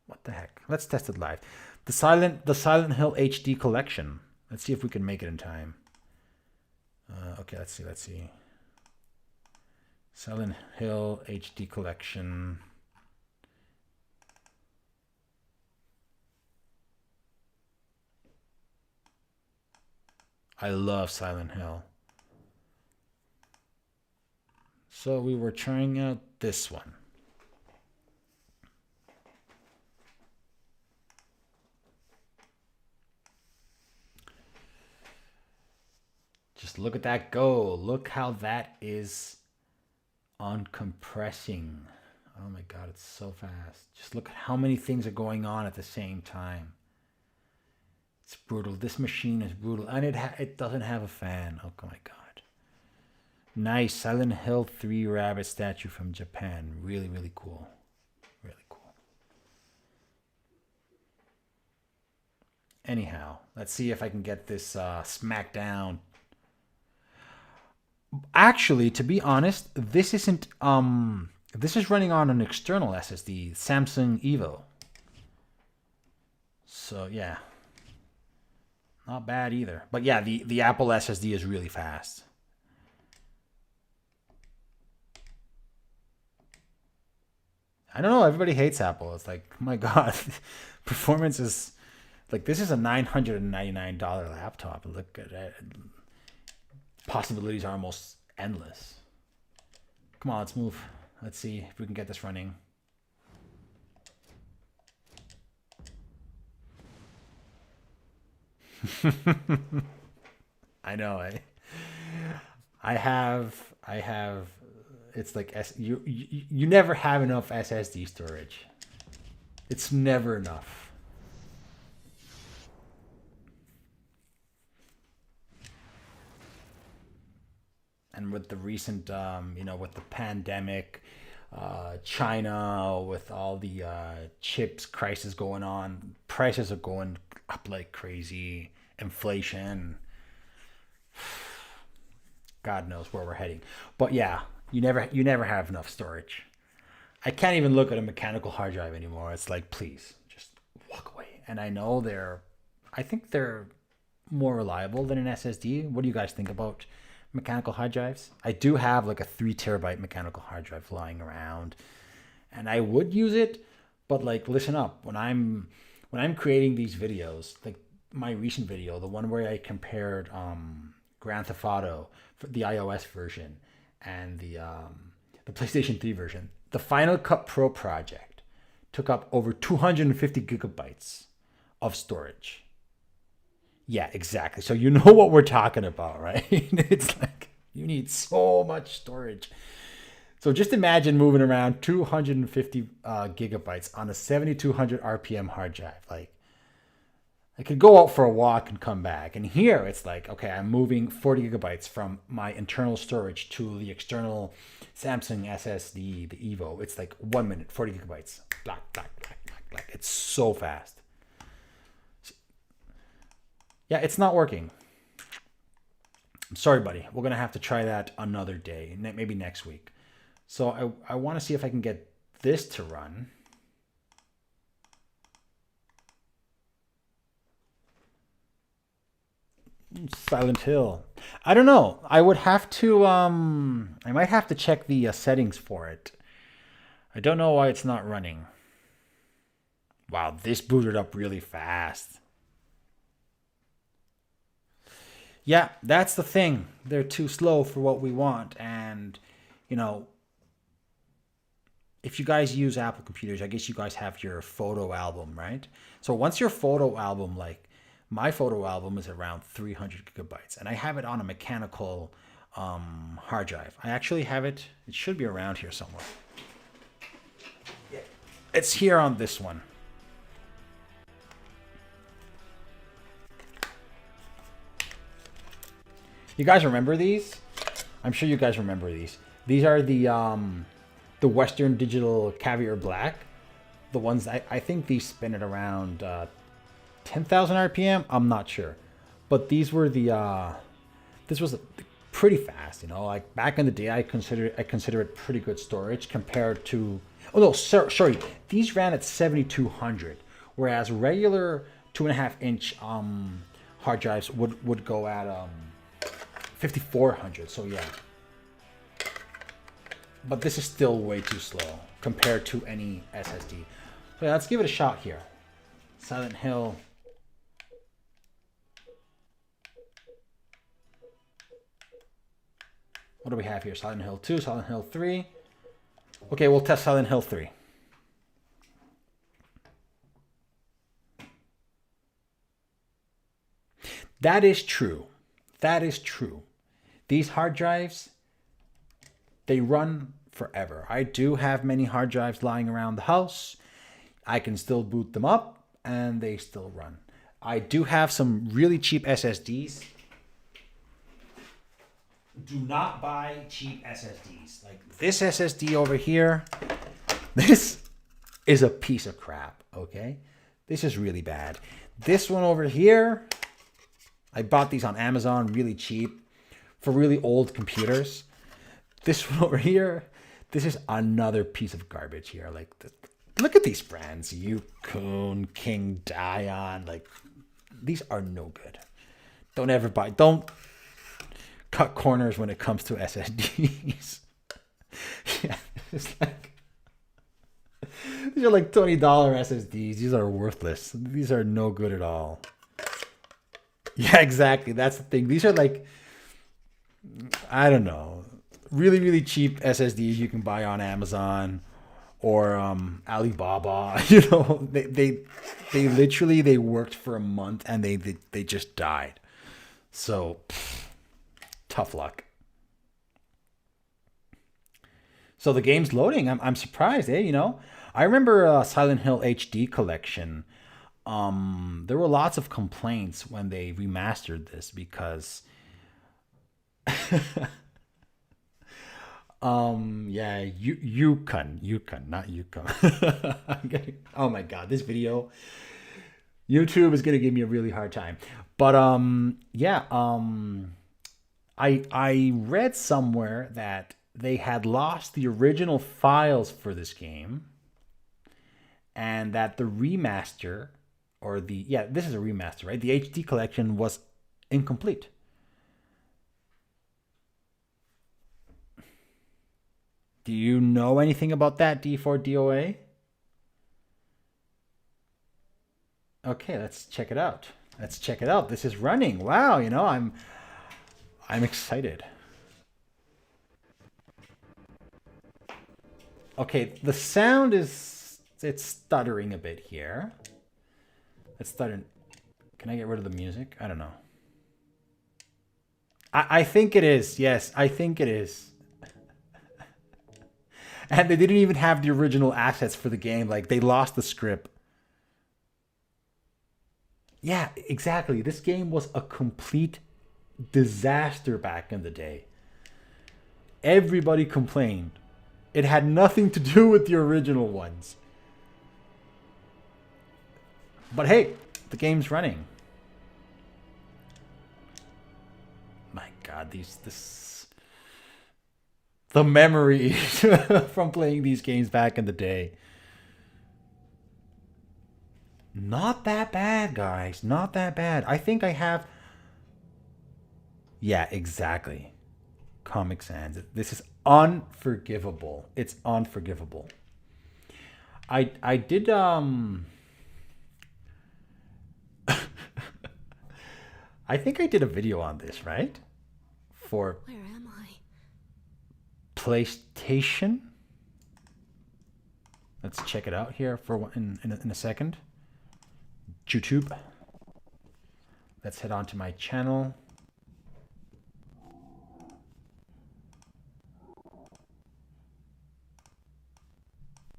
What the heck? Let's test it live. The Silent Hill HD collection. Let's see if we can make it in time. Okay, let's see. Silent Hill HD collection. I love Silent Hill. So we were trying out this one. Just look at that go. Look how that is uncompressing. Oh my God, it's so fast. Just look at how many things are going on at the same time. It's brutal. This machine is brutal. And it doesn't have a fan. Oh my God. Nice. Silent Hill 3 rabbit statue from Japan. Really, really cool. Really cool. Anyhow, let's see if I can get this Smackdown. Actually, to be honest, this isn't... This is running on an external SSD, Samsung Evo. So, yeah. Not bad either. But yeah, the Apple SSD is really fast. I don't know. Everybody hates Apple. It's like, oh my God, performance is like, this is a $999 laptop. Look at it. Possibilities are almost endless. Come on, let's move. Let's see if we can get this running. I know. I have. It's like you never have enough SSD storage. It's never enough. And with the recent, with the pandemic, China, with all the chips crisis going on, prices are going up like crazy. Inflation. God knows where we're heading. But yeah, you never have enough storage. I can't even look at a mechanical hard drive anymore. It's like, please, just walk away. And I know I think they're more reliable than an SSD. What do you guys think about mechanical hard drives? I do have like a 3 terabyte mechanical hard drive lying around, and I would use it, but like, listen up. When I'm creating these videos, like my recent video, the one where I compared Grand Theft Auto for the iOS version and the PlayStation 3 version, the Final Cut Pro project took up over 250 gigabytes of storage. Yeah, exactly. So you know what we're talking about, right? It's like you need so much storage. So just imagine moving around 250 gigabytes on a 7200 RPM hard drive. Like, I could go out for a walk and come back. And here it's like, okay, I'm moving 40 gigabytes from my internal storage to the external Samsung SSD, the Evo, it's like 1 minute, 40 gigabytes. Black, black, black, black, black. It's so fast. Yeah, it's not working. I'm sorry, buddy. We're going to have to try that another day, maybe next week. So I want to see if I can get this to run. Silent Hill. I don't know. I would have to, I might have to check the settings for it. I don't know why it's not running. Wow, this booted up really fast. Yeah, that's the thing. They're too slow for what we want. And, you know, if you guys use Apple computers, I guess you guys have your photo album, right? So once your photo album, like my photo album is around 300 gigabytes, and I have it on a mechanical hard drive. I actually have it. It should be around here somewhere. Yeah, it's here on this one. You guys remember these? I'm sure you guys remember these. These are the Western Digital Caviar Black. The ones I think these spin at around 10,000 RPM. I'm not sure, but these were the this was pretty fast. You know, like back in the day, I consider it pretty good storage compared to. Oh no, sorry. These ran at 7,200, whereas regular 2.5-inch hard drives would go at 5,400. So yeah. But this is still way too slow compared to any SSD. So yeah, let's give it a shot here. Silent Hill. What do we have here? Silent Hill 2, Silent Hill 3. Okay, we'll test Silent Hill 3. That is true. That is true. These hard drives, they run forever. I do have many hard drives lying around the house. I can still boot them up and they still run. I do have some really cheap SSDs. Do not buy cheap SSDs. Like this SSD over here, this is a piece of crap, okay? This is really bad. This one over here, I bought these on Amazon really cheap for really old computers. This one over here, this is another piece of garbage here. Like, look at these brands. Yukon, King Dion. Like, these are no good. Don't ever buy. Don't cut corners when it comes to SSDs. Yeah, it's like these are like $20 SSDs. These are worthless. These are no good at all. Yeah, exactly. That's the thing. These are like, I don't know, really, really cheap SSDs you can buy on Amazon or Alibaba. You know, they literally, they worked for a month and they just died. So tough luck. So the game's loading. I'm surprised, eh? You know, I remember Silent Hill HD collection. There were lots of complaints when they remastered this because yeah, Yukon, not Yukon. Oh my god, this video, YouTube is gonna give me a really hard time. But yeah, I read somewhere that they had lost the original files for this game, and that the remaster, or this is a remaster, right? The HD collection was incomplete. Do you know anything about that, D4DOA? Okay, let's check it out. Let's check it out. This is running. Wow, you know, I'm excited. Okay, the sound it's stuttering a bit here. It's stuttering. Can I get rid of the music? I don't know. I think it is. Yes, I think it is. And they didn't even have the original assets for the game. Like, they lost the script. Yeah, exactly. This game was a complete disaster back in the day. Everybody complained. It had nothing to do with the original ones. But hey, the game's running. My God, the memories from playing these games back in the day. Not that bad, guys. Not that bad. I think I have... Yeah, exactly. Comic Sans. This is unforgivable. It's unforgivable. I did... I think I did a video on this, right? For Where am I? PlayStation. Let's check it out here for in a second. YouTube. Let's head on to my channel.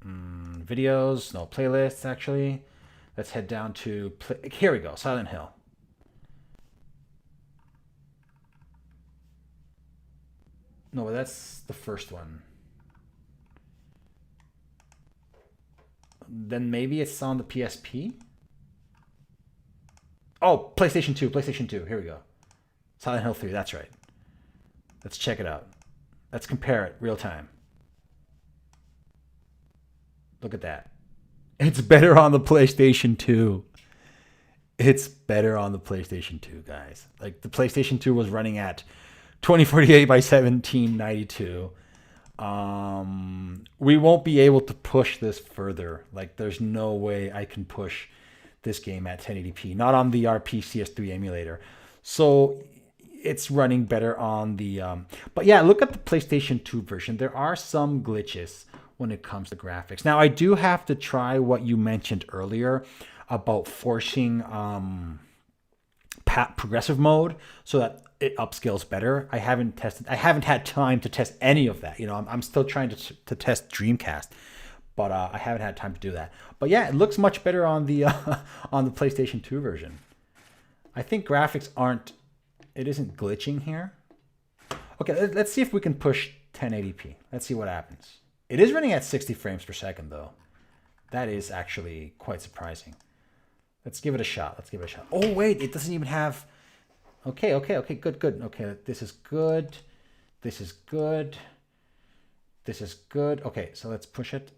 Videos, no playlists actually. Let's head down to here we go, Silent Hill. No, that's the first one. Then maybe it's on the PSP. Oh, PlayStation 2, PlayStation 2. Here we go. Silent Hill 3, that's right. Let's check it out. Let's compare it real time. Look at that. It's better on the PlayStation 2. It's better on the PlayStation 2, guys. Like, the PlayStation 2 was running at 2048 by 1792. We won't be able to push this further. Like, there's no way I can push this game at 1080p. Not on the RPCS3 emulator. So it's running better on the... But yeah, look at the PlayStation 2 version. There are some glitches when it comes to graphics. Now, I do have to try what you mentioned earlier about forcing progressive mode so that it upscales better. I haven't had time to test any of that. You know, I'm still trying to test Dreamcast, but I haven't had time to do that. But yeah, it looks much better on the on the PlayStation 2 version. I think graphics isn't glitching here. Okay, let's see if we can push 1080p. Let's see what happens. It is running at 60 frames per second though. That is actually quite surprising. Let's give it a shot. Let's give it a shot. Oh wait, it doesn't even have... Okay, good. Okay, this is good. This is good. This is good. Okay, so let's push it.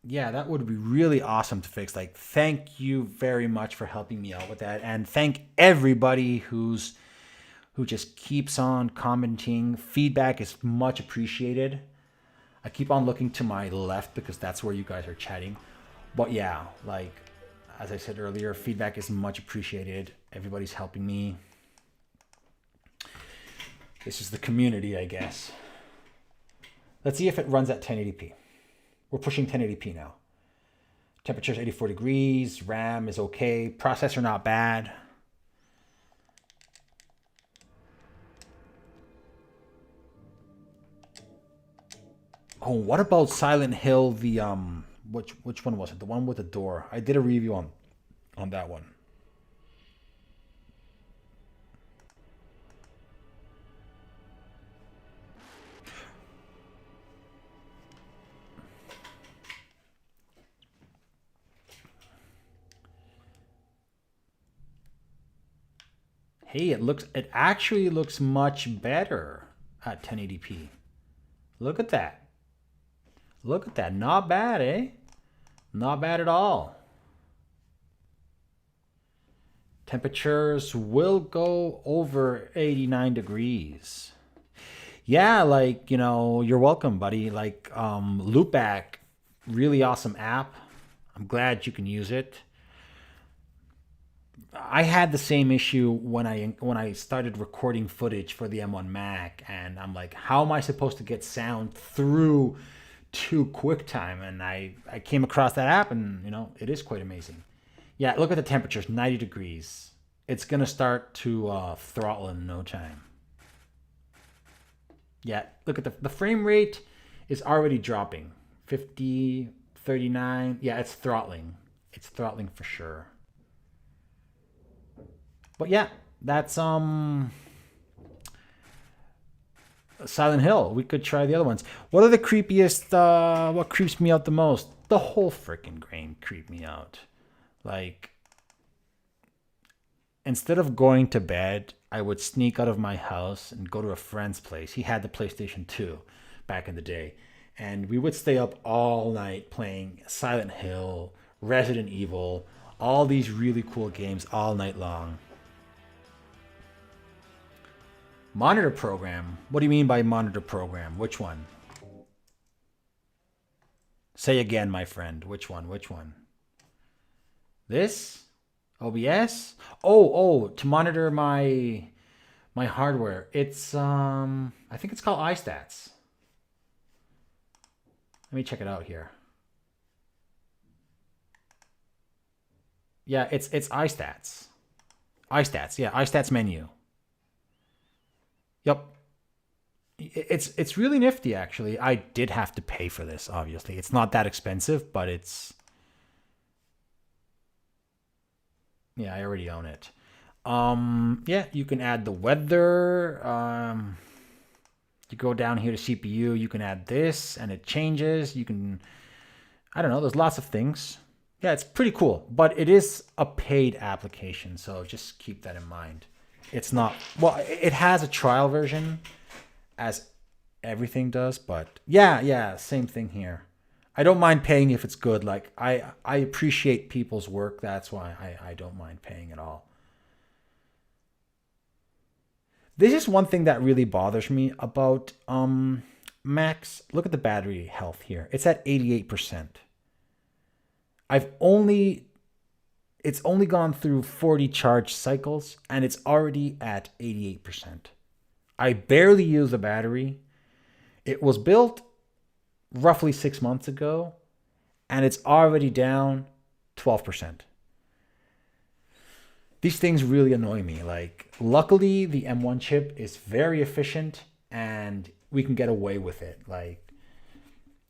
Yeah, that would be really awesome to fix. Like, thank you very much for helping me out with that. And thank everybody who just keeps on commenting. Feedback is much appreciated. I keep on looking to my left because that's where you guys are chatting. But yeah, like, as I said earlier, feedback is much appreciated. Everybody's helping me. This is the community, I guess. Let's see if it runs at 1080p. We're pushing 1080p now. Temperature is 84 degrees. RAM is okay. Processor not bad. Oh, what about Silent Hill? The which one was it? The one with the door. I did a review on that one. Hey, it actually looks much better at 1080p. Look at that. Look at that. Not bad, eh? Not bad at all. Temperatures will go over 89 degrees. Yeah, like, you know, you're welcome, buddy. Like, Loopback, really awesome app. I'm glad you can use it. I had the same issue when I started recording footage for the M1 Mac, and I'm like, how am I supposed to get sound through to QuickTime? And I came across that app, and you know, it is quite amazing. Yeah, look at the temperatures, 90 degrees. It's gonna start to throttle in no time. Yeah, look at the frame rate is already dropping. 50, 39. Yeah, it's throttling. It's throttling for sure. But yeah, that's Silent Hill. We could try the other ones. What are the creepiest? What creeps me out the most? The whole freaking game creeped me out. Like, instead of going to bed, I would sneak out of my house and go to a friend's place. He had the PlayStation 2 back in the day. And we would stay up all night playing Silent Hill, Resident Evil, all these really cool games all night long. Monitor program. What do you mean by monitor program? Which one? Say again, my friend. Which one? Which one? This? OBS? Oh, to monitor my hardware. It's I think it's called iStats. Let me check it out here. Yeah, it's iStats. iStats, yeah, iStats menu. Yep. It's really nifty, actually. I did have to pay for this, obviously. It's not that expensive, but it's... Yeah, I already own it. Yeah, you can add the weather. You go down here to CPU, you can add this, and it changes. You can... I don't know, there's lots of things. Yeah, it's pretty cool, but it is a paid application, so just keep that in mind. It's not... Well, it has a trial version, as everything does, but yeah, same thing here. I don't mind paying if it's good. Like, I appreciate people's work. That's why I don't mind paying at all. This is one thing that really bothers me about Macs. Look at the battery health here. It's at 88%. It's only gone through 40 charge cycles, and it's already at 88%. I barely use the battery. It was built roughly 6 months ago, and it's already down 12%. These things really annoy me. Like, luckily, the M1 chip is very efficient, and we can get away with it. Like,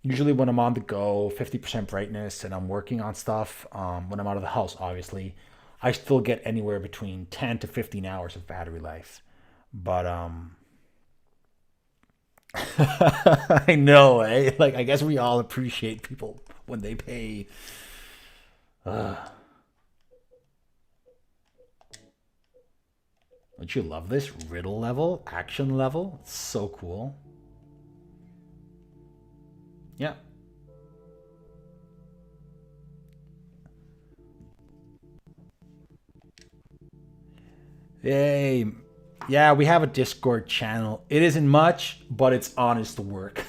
usually when I'm on the go, 50% brightness, and I'm working on stuff, when I'm out of the house, obviously, I still get anywhere between 10 to 15 hours of battery life. But, I know, eh? Like, I guess we all appreciate people when they pay. Don't you love this? Riddle level, action level. It's so cool. Yeah. Yay. Yeah, we have a Discord channel. It isn't much, but it's honest work.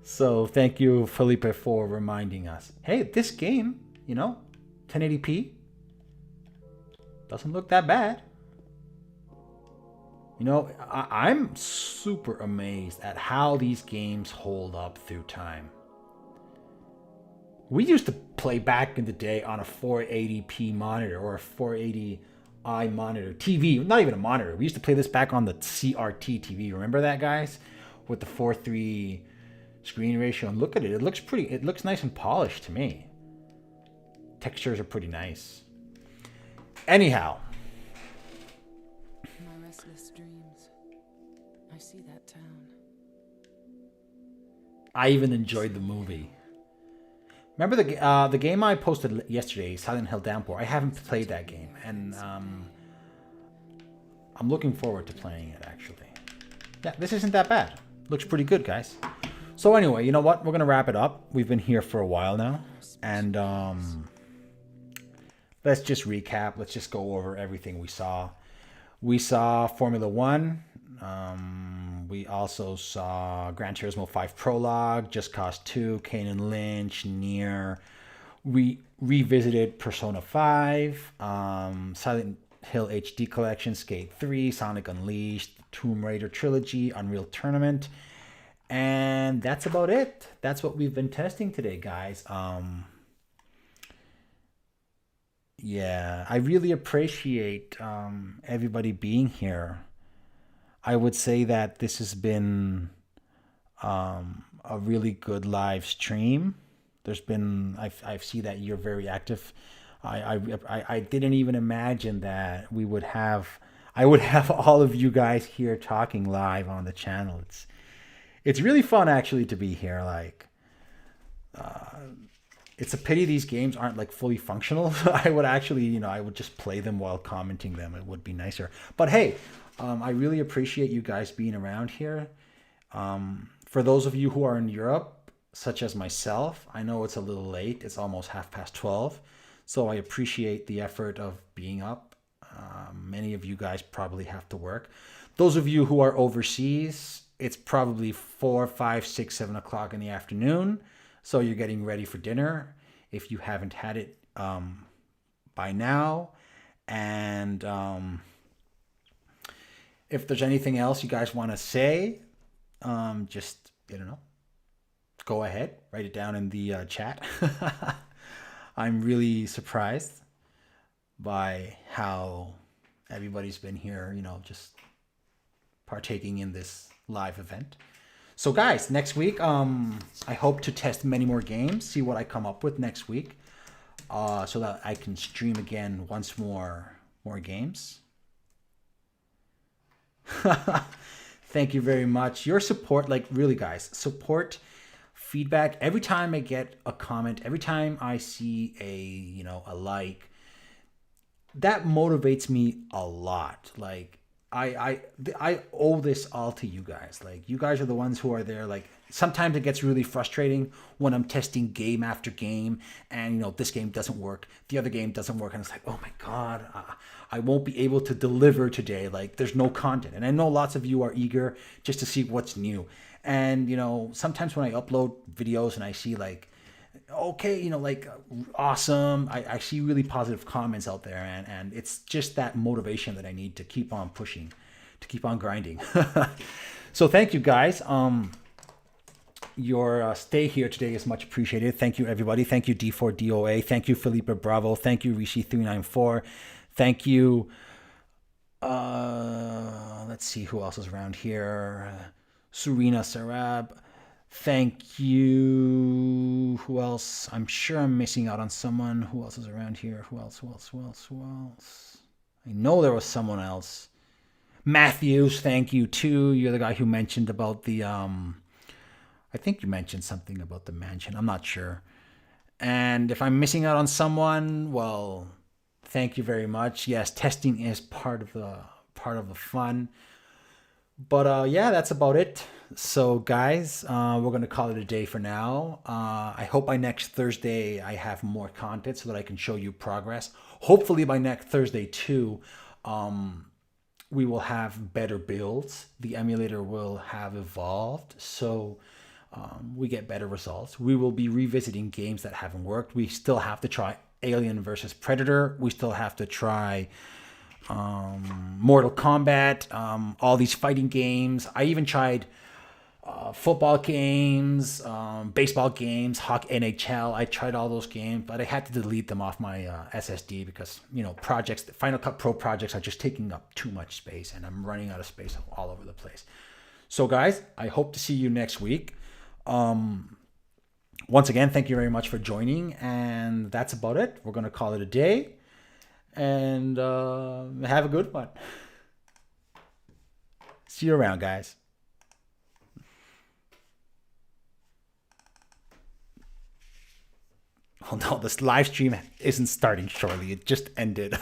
So thank you, Felipe, for reminding us. Hey, this game, 1080p, doesn't look that bad. I'm super amazed at how these games hold up through time. We used to play back in the day on a 480p monitor or a 480i monitor TV, not even a monitor. We used to play this back on the CRT TV. Remember that, guys? With the 4:3 screen ratio. And look at it. It looks nice and polished to me. Textures are pretty nice. Anyhow. My restless dreams. I see that town. I even enjoyed the movie. Remember the game I posted yesterday, Silent Hill Downpour? I haven't played that game, and I'm looking forward to playing it, actually. Yeah, this isn't that bad. Looks pretty good, guys. So anyway, you know what? We're going to wrap it up. We've been here for a while now, and let's just recap. Let's just go over everything we saw. We saw Formula 1. We also saw Gran Turismo 5 Prologue, Just Cause 2, Kayne and Lynch, NIER. We revisited Persona 5, Silent Hill HD Collection, Skate 3, Sonic Unleashed, Tomb Raider Trilogy, Unreal Tournament. And that's about it. That's what we've been testing today, guys. Yeah, I really appreciate everybody being here. I would say that this has been a really good live stream. I see that you're very active I didn't even imagine that I would have all of you guys here talking live on the channel. It's really fun actually to be here. Like, it's a pity these games aren't like fully functional. I would actually, I would just play them while commenting them. It would be nicer. But hey, I really appreciate you guys being around here. For those of you who are in Europe, such as myself, I know it's a little late. It's almost 12:30. So I appreciate the effort of being up. Many of you guys probably have to work. Those of you who are overseas, it's probably 4, 5, 6, 7 o'clock in the afternoon. So you're getting ready for dinner if you haven't had it by now. And if there's anything else you guys want to say, just, go ahead, write it down in the chat. I'm really surprised by how everybody's been here, just partaking in this live event. So guys, next week, I hope to test many more games, see what I come up with next week, so that I can stream again once more games. Thank you very much. Your support, like really guys, support, feedback. Every time I get a comment, every time I see a like, that motivates me a lot. Like, I owe this all to you guys. Like, you guys are the ones who are there. Like, sometimes it gets really frustrating when I'm testing game after game and this game doesn't work, the other game doesn't work, and it's like, oh my god, I won't be able to deliver today. Like, there's no content. And I know lots of you are eager just to see what's new. And sometimes when I upload videos and I see like, okay, awesome, I see really positive comments out there, and it's just that motivation that I need to keep on pushing, to keep on grinding. So thank you guys. Your stay here today is much appreciated. Thank you everybody. Thank you D4DOA. Thank you Felipe Bravo. Thank you Rishi394. Thank you, let's see who else is around here. Serena Sarab. Thank you. Who else? I'm sure I'm missing out on someone. Who else is around here? Who else? I know there was someone else. Matthews, thank you too. You're the guy who mentioned about the I think you mentioned something about the mansion. I'm not sure. And if I'm missing out on someone, well, thank you very much. Yes, testing is part of the fun. But yeah, that's about it. So guys, we're going to call it a day for now. I hope by next Thursday I have more content so that I can show you progress. Hopefully by next Thursday too, we will have better builds. The emulator will have evolved, so we get better results. We will be revisiting games that haven't worked. We still have to try Alien versus Predator. We still have to try Mortal Kombat, all these fighting games. I even tried football games, baseball games, NHL. I tried all those games, but I had to delete them off my SSD because projects, the Final Cut Pro projects, are just taking up too much space, and I'm running out of space all over the place. So guys, I hope to see you next week. Once again, thank you very much for joining, and that's about it. We're going to call it a day, and have a good one. See you around, guys. Oh no, this live stream isn't starting shortly. It just ended.